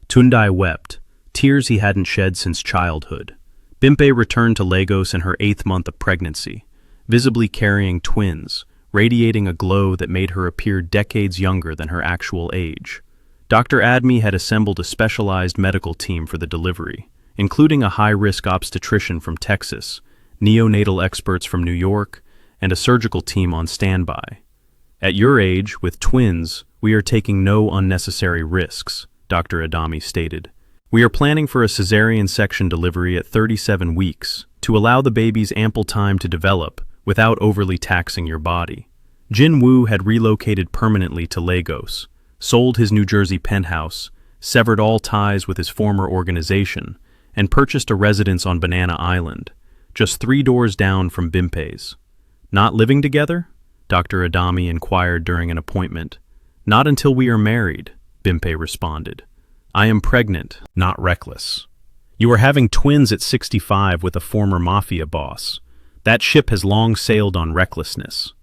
Tundai wept, tears he hadn't shed since childhood. Bimpe returned to Lagos in her 8th month of pregnancy, visibly carrying twins, radiating a glow that made her appear decades younger than her actual age. Dr. Admi had assembled a specialized medical team for the delivery, including a high-risk obstetrician from Texas, neonatal experts from New York, and a surgical team on standby. "At your age, with twins, we are taking no unnecessary risks," Dr. Adami stated. "We are planning for a cesarean section delivery at 37 weeks to allow the babies ample time to develop without overly taxing your body." Jin Woo had relocated permanently to Lagos, sold his New Jersey penthouse, severed all ties with his former organization, and purchased a residence on Banana Island, just 3 doors down from Bimpe's. "Not living together?" Dr. Adami inquired during an appointment. "Not until we are married," Bimpe responded. "I am pregnant, not reckless." "You are having twins at 65 with a former mafia boss. That ship has long sailed on recklessness."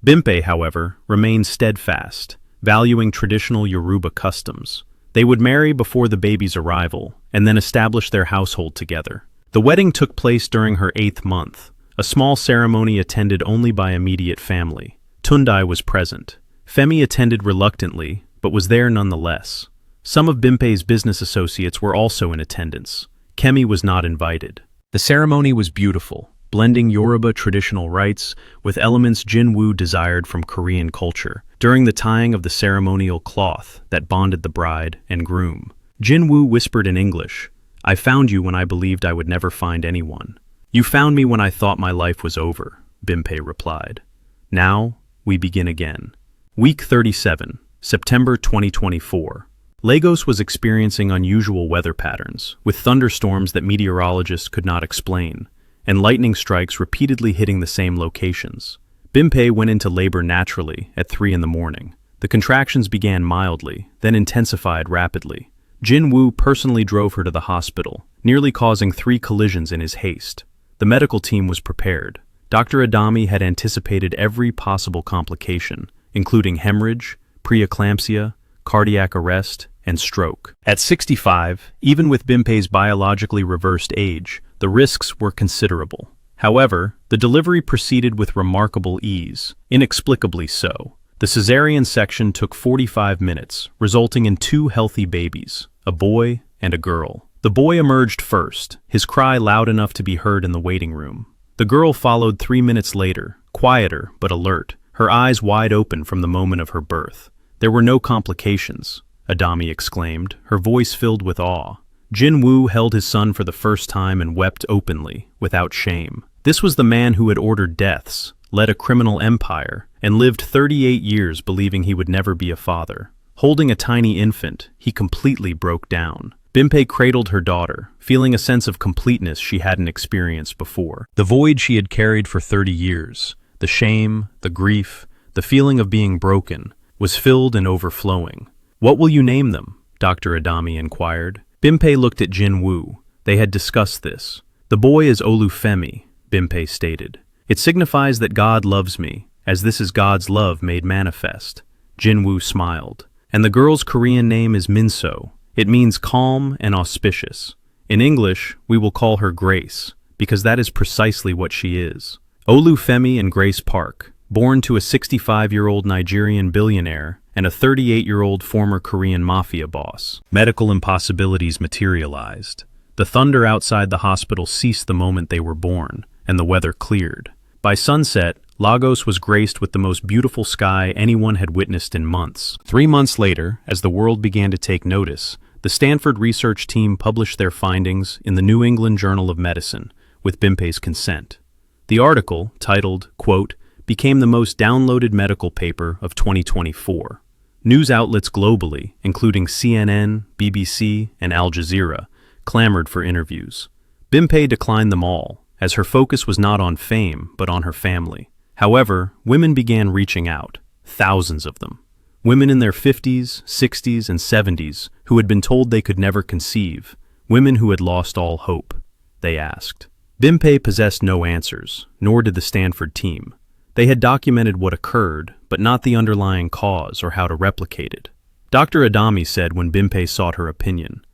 Bimpe, however, remained steadfast, valuing traditional Yoruba customs. They would marry before the baby's arrival, and then establish their household together. The wedding took place during her 8th month, a small ceremony attended only by immediate family. Tundai was present. Femi attended reluctantly, but was there nonetheless. Some of Bimpe's business associates were also in attendance. Kemi was not invited. The ceremony was beautiful, blending Yoruba traditional rites with elements Jin Woo desired from Korean culture. During the tying of the ceremonial cloth that bonded the bride and groom, Jin Woo whispered in English, "I found you when I believed I would never find anyone." "You found me when I thought my life was over," Bimpe replied. "Now, we begin again." Week 37, September 2024. Lagos was experiencing unusual weather patterns, with thunderstorms that meteorologists could not explain, and lightning strikes repeatedly hitting the same locations. Bimpe went into labor naturally at 3 in the morning. The contractions began mildly, then intensified rapidly. Jin Woo personally drove her to the hospital, nearly causing 3 collisions in his haste. The medical team was prepared. Dr. Adami had anticipated every possible complication, including hemorrhage, preeclampsia, cardiac arrest, and stroke. At 65, even with Bimpe's biologically reversed age, the risks were considerable. However, the delivery proceeded with remarkable ease, inexplicably so. The cesarean section took 45 minutes, resulting in 2 healthy babies, a boy and a girl. The boy emerged first, his cry loud enough to be heard in the waiting room. The girl followed 3 minutes later, quieter but alert, her eyes wide open from the moment of her birth. "There were no complications," Adami exclaimed, her voice filled with awe. Jin Woo held his son for the first time and wept openly, without shame. This was the man who had ordered deaths, led a criminal empire, and lived 38 years believing he would never be a father. Holding a tiny infant, he completely broke down. Bimpe cradled her daughter, feeling a sense of completeness she hadn't experienced before. The void she had carried for 30 years, the shame, the grief, the feeling of being broken, was filled and overflowing. "What will you name them?" Dr. Adami inquired. Bimpe looked at Jin Woo. They had discussed this. "The boy is Olufemi," Bimpe stated. "It signifies that God loves me, as this is God's love made manifest." Jin Woo smiled. "And the girl's Korean name is Minso. It means calm and auspicious. In English, we will call her Grace, because that is precisely what she is." Olufemi and Grace Park, born to a 65-year-old Nigerian billionaire and a 38-year-old former Korean mafia boss. Medical impossibilities materialized. The thunder outside the hospital ceased the moment they were born, and the weather cleared. By sunset, Lagos was graced with the most beautiful sky anyone had witnessed in months. 3 months later, as the world began to take notice, the Stanford research team published their findings in the New England Journal of Medicine, with Bimpe's consent. The article, titled, quote, became the most downloaded medical paper of 2024. News outlets globally, including CNN, BBC, and Al Jazeera, clamored for interviews. Bimpe declined them all, as her focus was not on fame, but on her family. However, women began reaching out, thousands of them. Women in their 50s, 60s, and 70s who had been told they could never conceive, women who had lost all hope. They asked, Bimpei possessed no answers, nor did the Stanford team. They had documented what occurred, but not the underlying cause or how to replicate it. Dr. Adami said when Bimpei sought her opinion.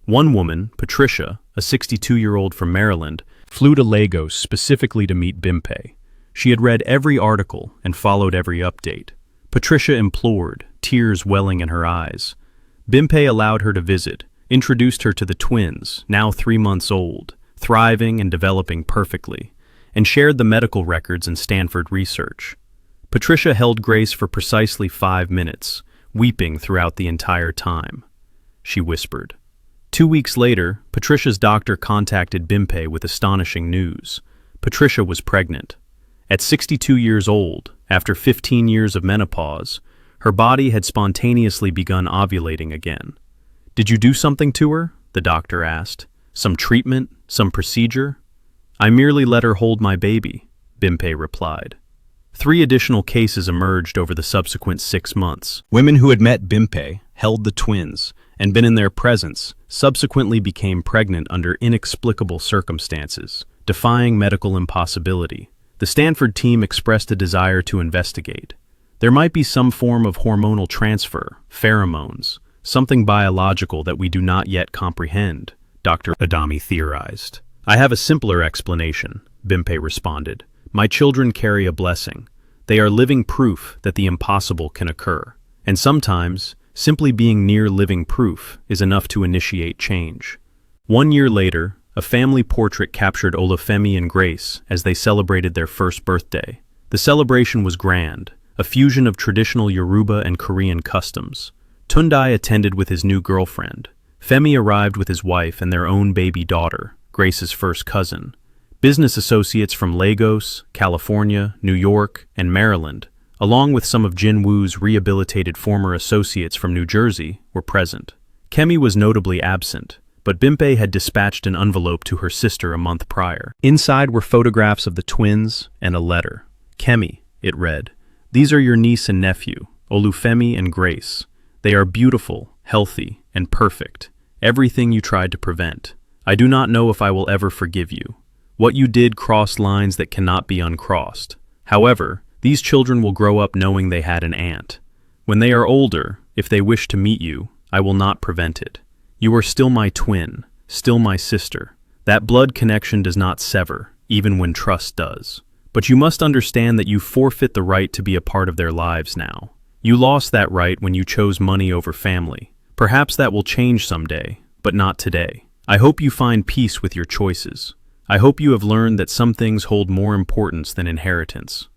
One woman, Patricia, a 62-year-old from Maryland, flew to Lagos specifically to meet Bimpei. She had read every article and followed every update. Patricia implored, tears welling in her eyes. Bimpei allowed her to visit, introduced her to the twins, now 3 months old, thriving and developing perfectly, and shared the medical records and Stanford research. Patricia held Grace for precisely 5 minutes, weeping throughout the entire time. She whispered. 2 weeks later, Patricia's doctor contacted Bimpei with astonishing news. Patricia was pregnant. At 62 years old, after 15 years of menopause, her body had spontaneously begun ovulating again. "Did you do something to her?" the doctor asked. "Some treatment? Some procedure?" "I merely let her hold my baby," Bimpei replied. 3 additional cases emerged over the subsequent 6 months. Women who had met Bimpei, held the twins, and been in their presence subsequently became pregnant under inexplicable circumstances, defying medical impossibility. The Stanford team expressed a desire to investigate. There might be some form of hormonal transfer, pheromones, something biological that we do not yet comprehend, Dr. Adami theorized. "I have a simpler explanation," Bimpei responded. "My children carry a blessing. They are living proof that the impossible can occur. And sometimes, simply being near living proof is enough to initiate change." 1 year later, a family portrait captured Olufemi and Grace as they celebrated their first birthday. The celebration was grand, a fusion of traditional Yoruba and Korean customs. Tundai attended with his new girlfriend. Femi arrived with his wife and their own baby daughter, Grace's first cousin. Business associates from Lagos, California, New York, and Maryland, along with some of Jin Woo's rehabilitated former associates from New Jersey, were present. Kemi was notably absent, but Bimpei had dispatched an envelope to her sister a month prior. Inside were photographs of the twins and a letter. "Kemi," it read, "these are your niece and nephew, Olufemi and Grace. They are beautiful, healthy, and perfect. Everything you tried to prevent. I do not know if I will ever forgive you. What you did crossed lines that cannot be uncrossed. However, these children will grow up knowing they had an aunt. When they are older, if they wish to meet you, I will not prevent it. You are still my twin, still my sister. That blood connection does not sever, even when trust does. But you must understand that you forfeit the right to be a part of their lives now. You lost that right when you chose money over family. Perhaps that will change someday, but not today. I hope you find peace with your choices. I hope you have learned that some things hold more importance than inheritance."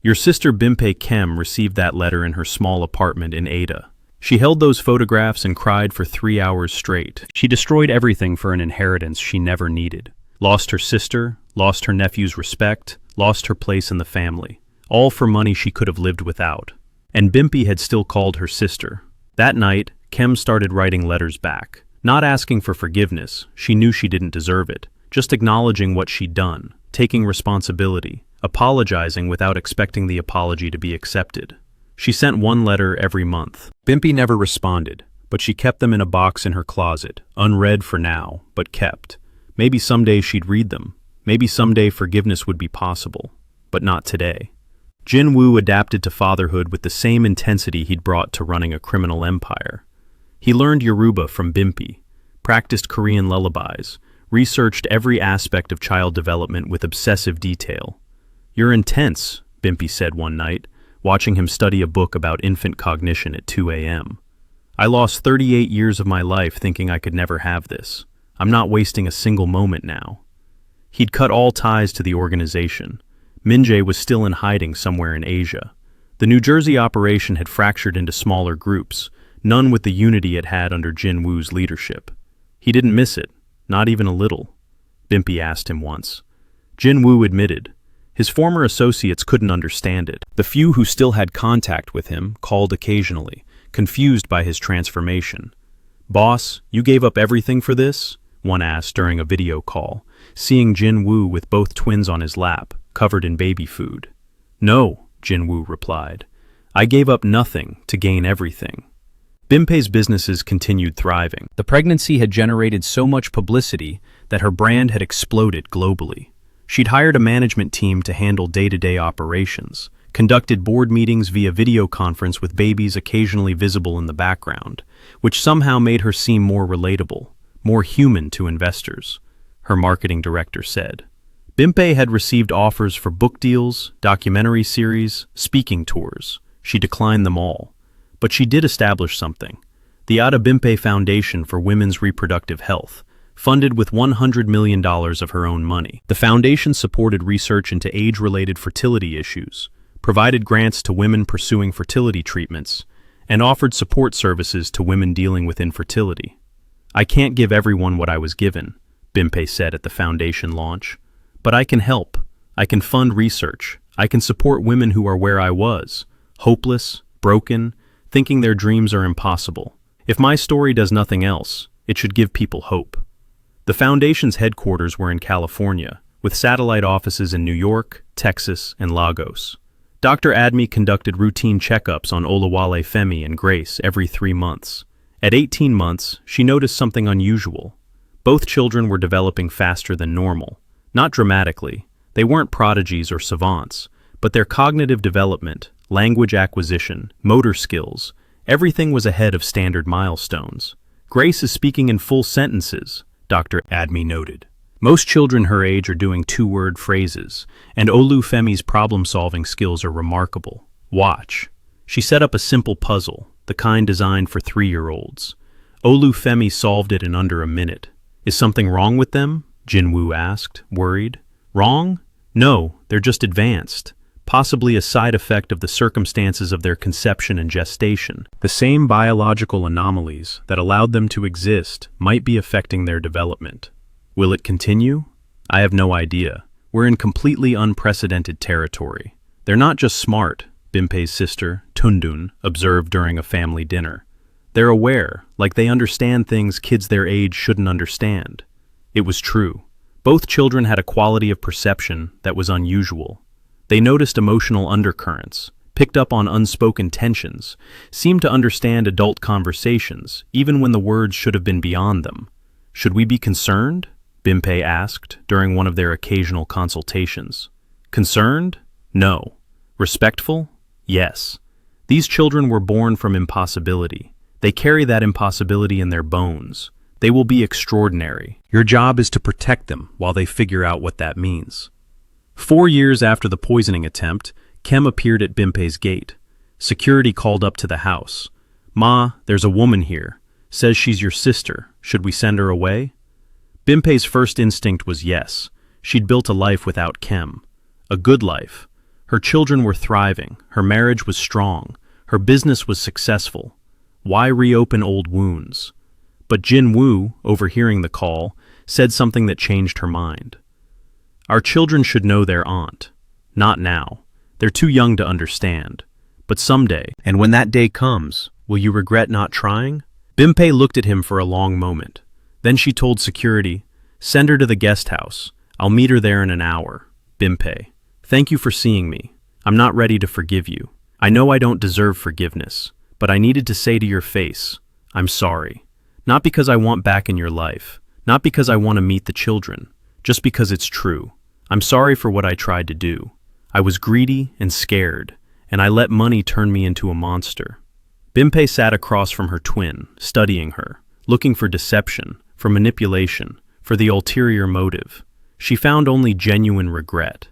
Your sister Bimpei Kem received that letter in her small apartment in Ada. She held those photographs and cried for 3 hours straight. She destroyed everything for an inheritance she never needed. Lost her sister, lost her nephew's respect, lost her place in the family. All for money she could have lived without. And Bimpei had still called her sister. That night, Kem started writing letters back. Not asking for forgiveness, she knew she didn't deserve it. Just acknowledging what she'd done, taking responsibility, apologizing without expecting the apology to be accepted. She sent 1 letter every month. Bimpei never responded, but she kept them in a box in her closet, unread for now, but kept. Maybe someday she'd read them. Maybe someday forgiveness would be possible, but not today. Jin Woo adapted to fatherhood with the same intensity he'd brought to running a criminal empire. He learned Yoruba from Bimpei, practiced Korean lullabies, researched every aspect of child development with obsessive detail. "You're intense," Bimpei said one night, watching him study a book about infant cognition at 2 a.m. "I lost 38 years of my life thinking I could never have this. I'm not wasting a single moment now." He'd cut all ties to the organization. Minjae was still in hiding somewhere in Asia. The New Jersey operation had fractured into smaller groups, none with the unity it had under Jin Woo's leadership. He didn't miss it, not even a little, Bimpei asked him once. Jin Woo admitted. His former associates couldn't understand it. The few who still had contact with him called occasionally, confused by his transformation. "Boss, you gave up everything for this?" one asked during a video call, seeing Jin Woo with both twins on his lap, covered in baby food. "No," Jin Woo replied. "I gave up nothing to gain everything." Bimpei's businesses continued thriving. The pregnancy had generated so much publicity that her brand had exploded globally. She'd hired a management team to handle day-to-day operations, conducted board meetings via video conference with babies occasionally visible in the background, which somehow made her seem more relatable, more human to investors, her marketing director said. Bimpei had received offers for book deals, documentary series, speaking tours. She declined them all. But she did establish something, the Ada Bimpei Foundation for Women's Reproductive Health, funded with $100 million of her own money. The foundation supported research into age-related fertility issues, provided grants to women pursuing fertility treatments, and offered support services to women dealing with infertility. "I can't give everyone what I was given," Bimpei said at the foundation launch, "but I can help. I can fund research. I can support women who are where I was, hopeless, broken, thinking their dreams are impossible. If my story does nothing else, it should give people hope." The foundation's headquarters were in California, with satellite offices in New York, Texas, and Lagos. Dr. Admi conducted routine checkups on Olawale Femi and Grace every 3 months. At 18 months, she noticed something unusual. Both children were developing faster than normal. Not dramatically. They weren't prodigies or savants, but their cognitive development, language acquisition, motor skills, everything was ahead of standard milestones. "Grace is speaking in full sentences," Dr. Admi noted. "Most children her age are doing 2-word phrases, and Olu Femi's problem-solving skills are remarkable. Watch." She set up a simple puzzle, the kind designed for 3-year-olds. Olu Femi solved it in under a minute. "Is something wrong with them?" Jinwoo asked, worried. "Wrong? No, they're just advanced. Possibly a side effect of the circumstances of their conception and gestation. The same biological anomalies that allowed them to exist might be affecting their development. Will it continue? I have no idea. We're in completely unprecedented territory. They're not just smart," Bimpei's sister, Tundun, observed during a family dinner. "They're aware, like they understand things kids their age shouldn't understand." It was true. Both children had a quality of perception that was unusual. They noticed emotional undercurrents, picked up on unspoken tensions, seemed to understand adult conversations, even when the words should have been beyond them. "Should we be concerned?" Bimpei asked during one of their occasional consultations. "Concerned? No. Respectful? Yes. These children were born from impossibility. They carry that impossibility in their bones. They will be extraordinary. Your job is to protect them while they figure out what that means." 4 years after the poisoning attempt, Kem appeared at Bimpei's gate. Security called up to the house. "Ma, there's a woman here. Says she's your sister. Should we send her away?" Bimpei's first instinct was yes. She'd built a life without Kem. A good life. Her children were thriving. Her marriage was strong. Her business was successful. Why reopen old wounds? But Jinwoo, overhearing the call, said something that changed her mind. "Our children should know their aunt. Not now. They're too young to understand. But someday, and when that day comes, will you regret not trying?" Bimpei looked at him for a long moment. Then she told security, "Send her to the guest house. I'll meet her there in an hour." "Bimpei, thank you for seeing me. I'm not ready to forgive you. I know I don't deserve forgiveness, but I needed to say to your face, I'm sorry. Not because I want back in your life, not because I want to meet the children, just because it's true. I'm sorry for what I tried to do. I was greedy and scared, and I let money turn me into a monster." Bimpei sat across from her twin, studying her, looking for deception, for manipulation, for the ulterior motive. She found only genuine regret.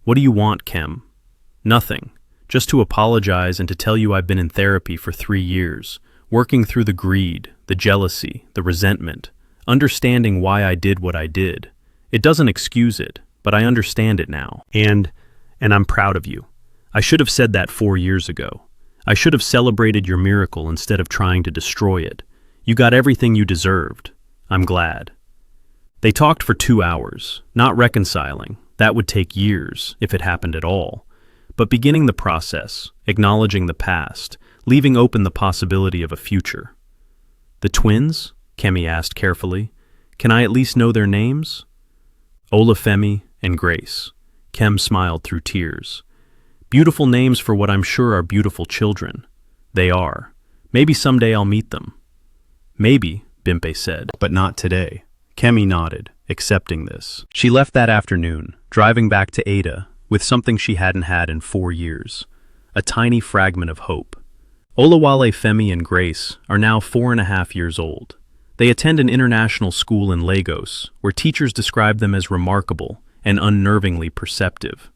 "What do you want, Kem?" "Nothing. Just to apologize and to tell you I've been in therapy for 3 years, working through the greed, the jealousy, the resentment, understanding why I did what I did. It doesn't excuse it, but I understand it now. And I'm proud of you. I should have said that 4 years ago. I should have celebrated your miracle instead of trying to destroy it. You got everything you deserved. I'm glad." They talked for 2 hours, not reconciling. That would take years, if it happened at all. But beginning the process, acknowledging the past, leaving open the possibility of a future. "The twins?" Kemi asked carefully. "Can I at least know their names?" "Olafemi and Grace." Kem smiled through tears. "Beautiful names for what I'm sure are beautiful children." "They are. Maybe someday I'll meet them. Maybe, Bimpe said, but not today. Kemi nodded, accepting this. She left that afternoon, driving back to Ada, with something she hadn't had in 4 years. A tiny fragment of hope. Olawale Femi and Grace are now 4.5 years old. They attend an international school in Lagos, where teachers describe them as remarkable and unnervingly perceptive.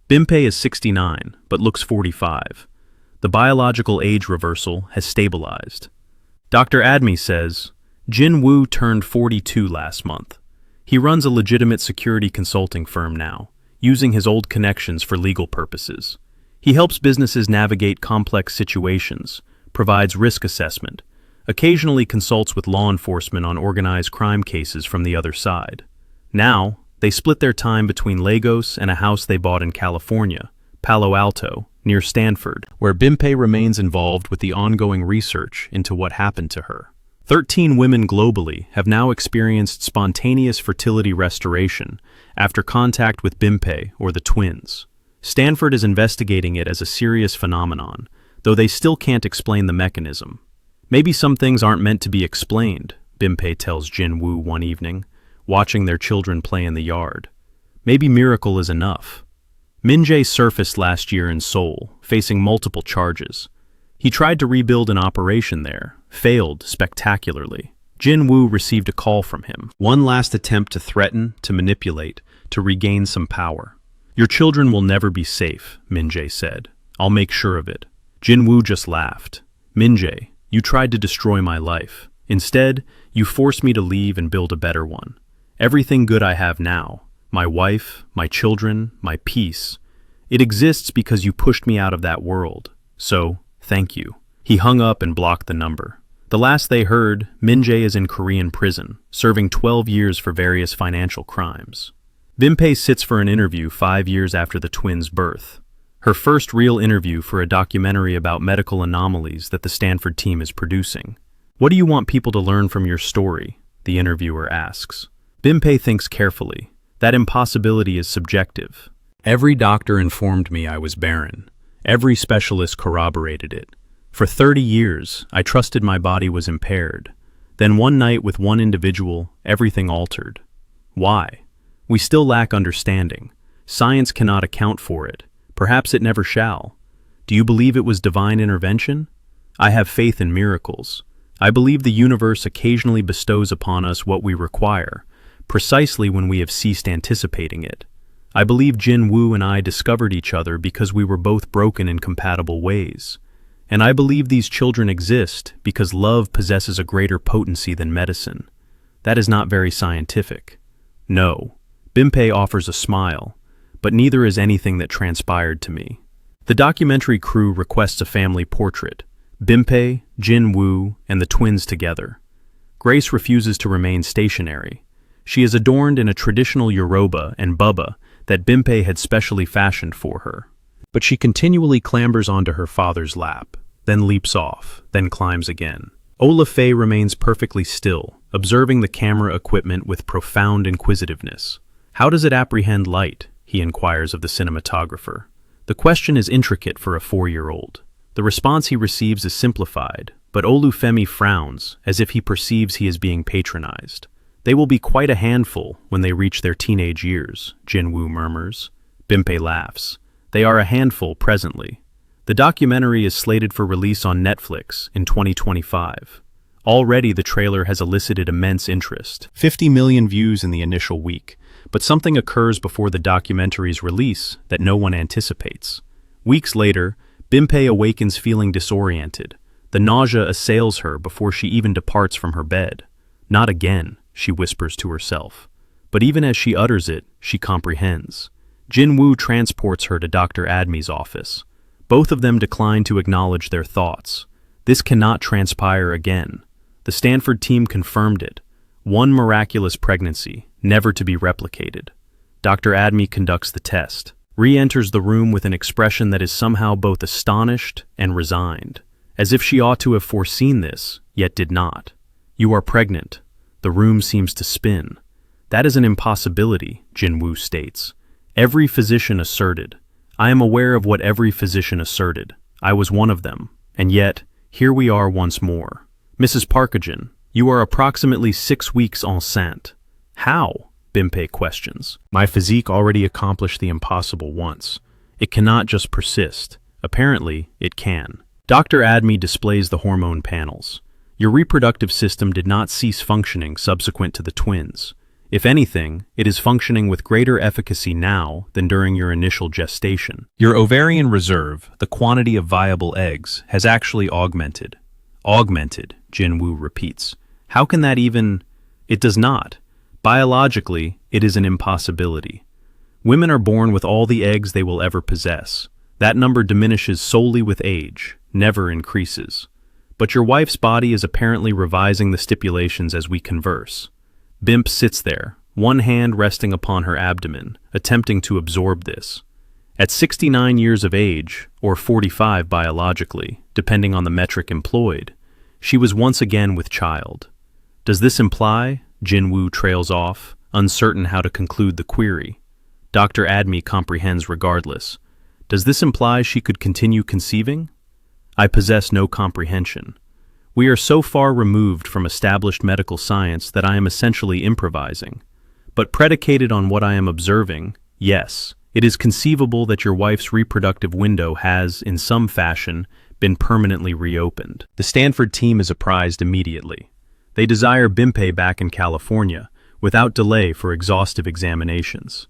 Bimpe is 69, but looks 45. The biological age reversal has stabilized. Dr. Admi says, Jin Woo turned 42 last month. He runs a legitimate security consulting firm now, using his old connections for legal purposes. He helps businesses navigate complex situations, provides risk assessment, occasionally consults with law enforcement on organized crime cases from the other side. Now, they split their time between Lagos and a house they bought in California, Palo Alto, near Stanford, where Bimpe remains involved with the ongoing research into what happened to her. 13 women globally have now experienced spontaneous fertility restoration after contact with Bimpe or the twins. Stanford is investigating it as a serious phenomenon, though they still can't explain the mechanism. Maybe some things aren't meant to be explained, Bimpe tells Jin Woo one evening, watching their children play in the yard. Maybe miracle is enough. Min-jae surfaced last year in Seoul, facing multiple charges. He tried to rebuild an operation there, failed spectacularly. Jin Woo received a call from him. One last attempt to threaten, to manipulate, to regain some power. Your children will never be safe, Min-jae said. I'll make sure of it. Jin Woo just laughed. Min-jae, you tried to destroy my life. Instead, you forced me to leave and build a better one. Everything good I have now, my wife, my children, my peace, it exists because you pushed me out of that world. So, thank you. He hung up and blocked the number. The last they heard, Min-jae is in Korean prison, serving 12 years for various financial crimes. Bimpe sits for an interview 5 years after the twins' birth. Her first real interview for a documentary about medical anomalies that the Stanford team is producing. What do you want people to learn from your story? The interviewer asks. Bimpe thinks carefully. That impossibility is subjective. Every doctor informed me I was barren. Every specialist corroborated it. For 30 years, I trusted my body was impaired. Then one night with one individual, everything altered. Why? We still lack understanding. Science cannot account for it. Perhaps it never shall. Do you believe it was divine intervention? I have faith in miracles. I believe the universe occasionally bestows upon us what we require, precisely when we have ceased anticipating it. I believe Jin Woo and I discovered each other because we were both broken in compatible ways. And I believe these children exist because love possesses a greater potency than medicine. That is not very scientific. No. Bimpe offers a smile, but neither is anything that transpired to me. The documentary crew requests a family portrait. Bimpe, Jin Woo, and the twins together. Grace refuses to remain stationary. She is adorned in a traditional Yoruba and bubba that Bimpe had specially fashioned for her. But she continually clambers onto her father's lap, then leaps off, then climbs again. Olafe remains perfectly still, observing the camera equipment with profound inquisitiveness. How does it apprehend light? He inquires of the cinematographer. The question is intricate for a 4-year-old. The response he receives is simplified, but Olufemi frowns as if he perceives he is being patronized. They will be quite a handful when they reach their teenage years, Jin Woo murmurs. Bimpe laughs. They are a handful presently. The documentary is slated for release on Netflix in 2025. Already the trailer has elicited immense interest. 50 million views in the initial week, but something occurs before the documentary's release that no one anticipates. Weeks later, Bimpe awakens feeling disoriented. The nausea assails her before she even departs from her bed. Not again, she whispers to herself. But even as she utters it, she comprehends. Jin Woo transports her to Dr. Admi's office. Both of them decline to acknowledge their thoughts. This cannot transpire again. The Stanford team confirmed it. One miraculous pregnancy, never to be replicated. Dr. Admi conducts the test, re-enters the room with an expression that is somehow both astonished and resigned, as if she ought to have foreseen this, yet did not. You are pregnant. The room seems to spin. That is an impossibility, Jin Woo states. Every physician asserted. I am aware of what every physician asserted. I was one of them. And yet, here we are once more. Mrs. Parkajan, you are approximately 6 weeks enceinte. How? Bimpei questions. My physique already accomplished the impossible once. It cannot just persist. Apparently, it can. Dr. Admi displays the hormone panels. Your reproductive system did not cease functioning subsequent to the twins. If anything, it is functioning with greater efficacy now than during your initial gestation. Your ovarian reserve, the quantity of viable eggs, has actually augmented. Augmented, Jinwoo repeats. How can that even... It does not. Biologically, it is an impossibility. Women are born with all the eggs they will ever possess. That number diminishes solely with age, never increases. But your wife's body is apparently revising the stipulations as we converse. Bimp sits there, one hand resting upon her abdomen, attempting to absorb this. At 69 years of age, or 45 biologically, depending on the metric employed, she was once again with child. Does this imply? Jinwoo trails off, uncertain how to conclude the query. Dr. Admi comprehends regardless. Does this imply she could continue conceiving? I possess no comprehension. We are so far removed from established medical science that I am essentially improvising. But predicated on what I am observing, yes, it is conceivable that your wife's reproductive window has, in some fashion, been permanently reopened. The Stanford team is apprised immediately. They desire Bimpei back in California, without delay for exhaustive examinations.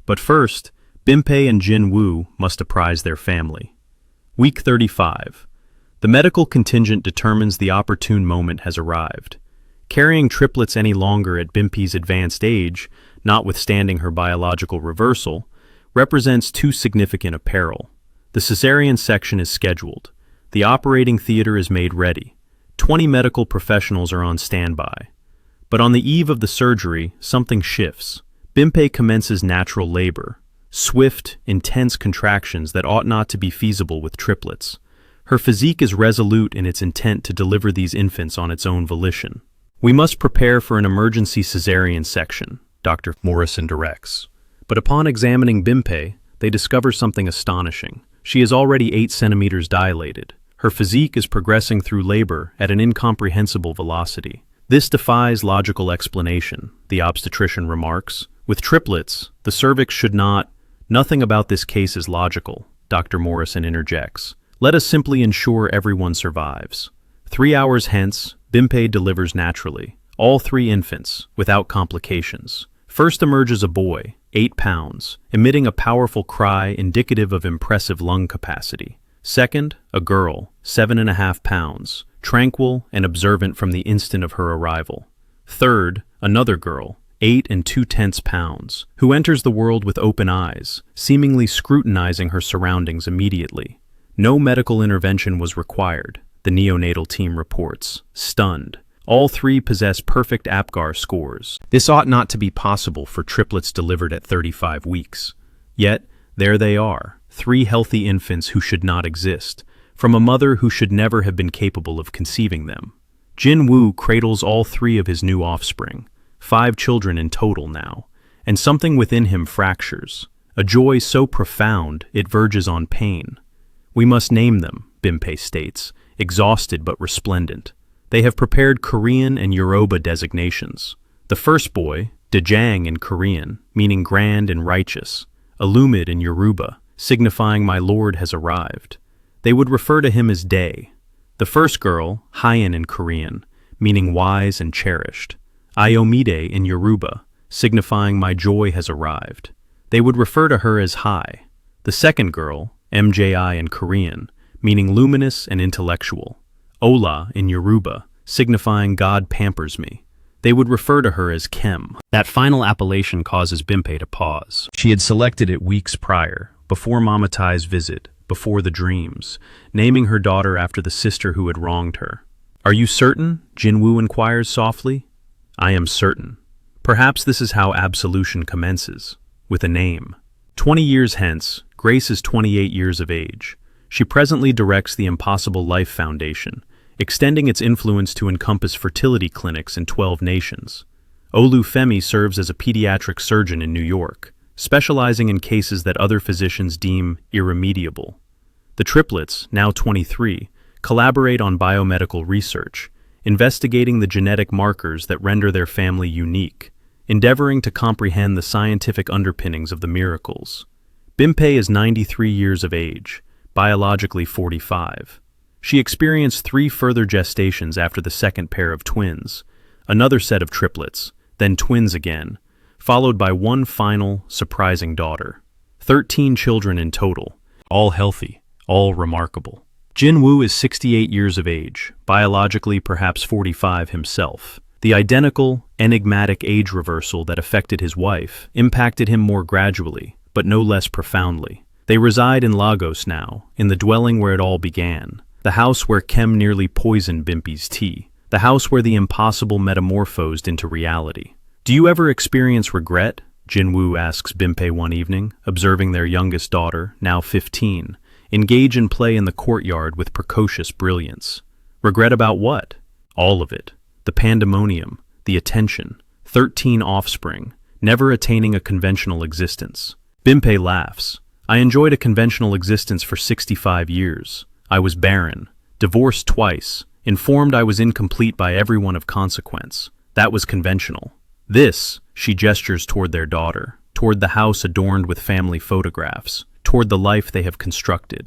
But first, Bimpei and Jinwoo must apprise their family. Week 35. The medical contingent determines the opportune moment has arrived. Carrying triplets any longer at Bimpei's advanced age, notwithstanding her biological reversal, represents too significant a peril. The cesarean section is scheduled. The operating theater is made ready. 20 medical professionals are on standby. But on the eve of the surgery, something shifts. Bimpei commences natural labor. Swift, intense contractions that ought not to be feasible with triplets. Her physique is resolute in its intent to deliver these infants on its own volition. We must prepare for an emergency cesarean section, Dr. Morrison directs. But upon examining Bimpei, they discover something astonishing. She is already 8 centimeters dilated. Her physique is progressing through labor at an incomprehensible velocity. This defies logical explanation, the obstetrician remarks. With triplets, the cervix should not... Nothing about this case is logical, Dr. Morrison interjects. Let us simply ensure everyone survives. 3 hours hence, Bimpei delivers naturally. All 3 infants, without complications. First emerges a boy, 8 pounds, emitting a powerful cry indicative of impressive lung capacity. Second, a girl, 7.5 pounds, tranquil and observant from the instant of her arrival. Third, another girl, 8 2/10 pounds, who enters the world with open eyes, seemingly scrutinizing her surroundings immediately. No medical intervention was required, the neonatal team reports, stunned. All 3 possess perfect APGAR scores. This ought not to be possible for triplets delivered at 35 weeks. Yet, there they are, 3 healthy infants who should not exist, from a mother who should never have been capable of conceiving them. Jinwoo cradles all 3 of his new offspring, 5 children in total now, and something within him fractures, a joy so profound it verges on pain. We must name them, Bimpei states, exhausted but resplendent. They have prepared Korean and Yoruba designations. The first boy, Dejang in Korean, meaning grand and righteous, Illumid in Yoruba, signifying my lord has arrived. They would refer to him as Dae. The first girl, Hyen in Korean, meaning wise and cherished. Ayomide in Yoruba, signifying my joy has arrived. They would refer to her as Hai. The second girl, MJI in Korean, meaning luminous and intellectual. Ola in Yoruba, signifying God pampers me. They would refer to her as Kem. That final appellation causes Bimpei to pause. She had selected it weeks prior, before Mama Tai's visit, before the dreams, naming her daughter after the sister who had wronged her. Are you certain? Jinwoo inquires softly. I am certain. Perhaps this is how absolution commences, with a name. 20 years hence, Grace is 28 years of age. She presently directs the Impossible Life Foundation, extending its influence to encompass fertility clinics in 12 nations. Olufemi serves as a pediatric surgeon in New York, specializing in cases that other physicians deem irremediable. The triplets, now 23, collaborate on biomedical research, investigating the genetic markers that render their family unique, endeavoring to comprehend the scientific underpinnings of the miracles. Bimpe is 93 years of age, biologically 45. She experienced 3 further gestations after the second pair of twins, another set of triplets, then twins again, followed by one final, surprising daughter. 13 children in total, all healthy, all remarkable. Jin Woo is 68 years of age, biologically perhaps 45 himself. The identical, enigmatic age reversal that affected his wife impacted him more gradually, but no less profoundly. They reside in Lagos now, in the dwelling where it all began, the house where Kem nearly poisoned Bimpe's tea, the house where the impossible metamorphosed into reality. "Do you ever experience regret?" Jin Woo asks Bimpe one evening, observing their youngest daughter, now 15, engage in play in the courtyard with precocious brilliance. "Regret about what?" "All of it. The pandemonium, the attention, 13 offspring, never attaining a conventional existence." Bimpe laughs. "I enjoyed a conventional existence for 65 years. I was barren, divorced twice, informed I was incomplete by everyone of consequence. That was conventional. This," she gestures toward their daughter, toward the house adorned with family photographs, toward the life they have constructed.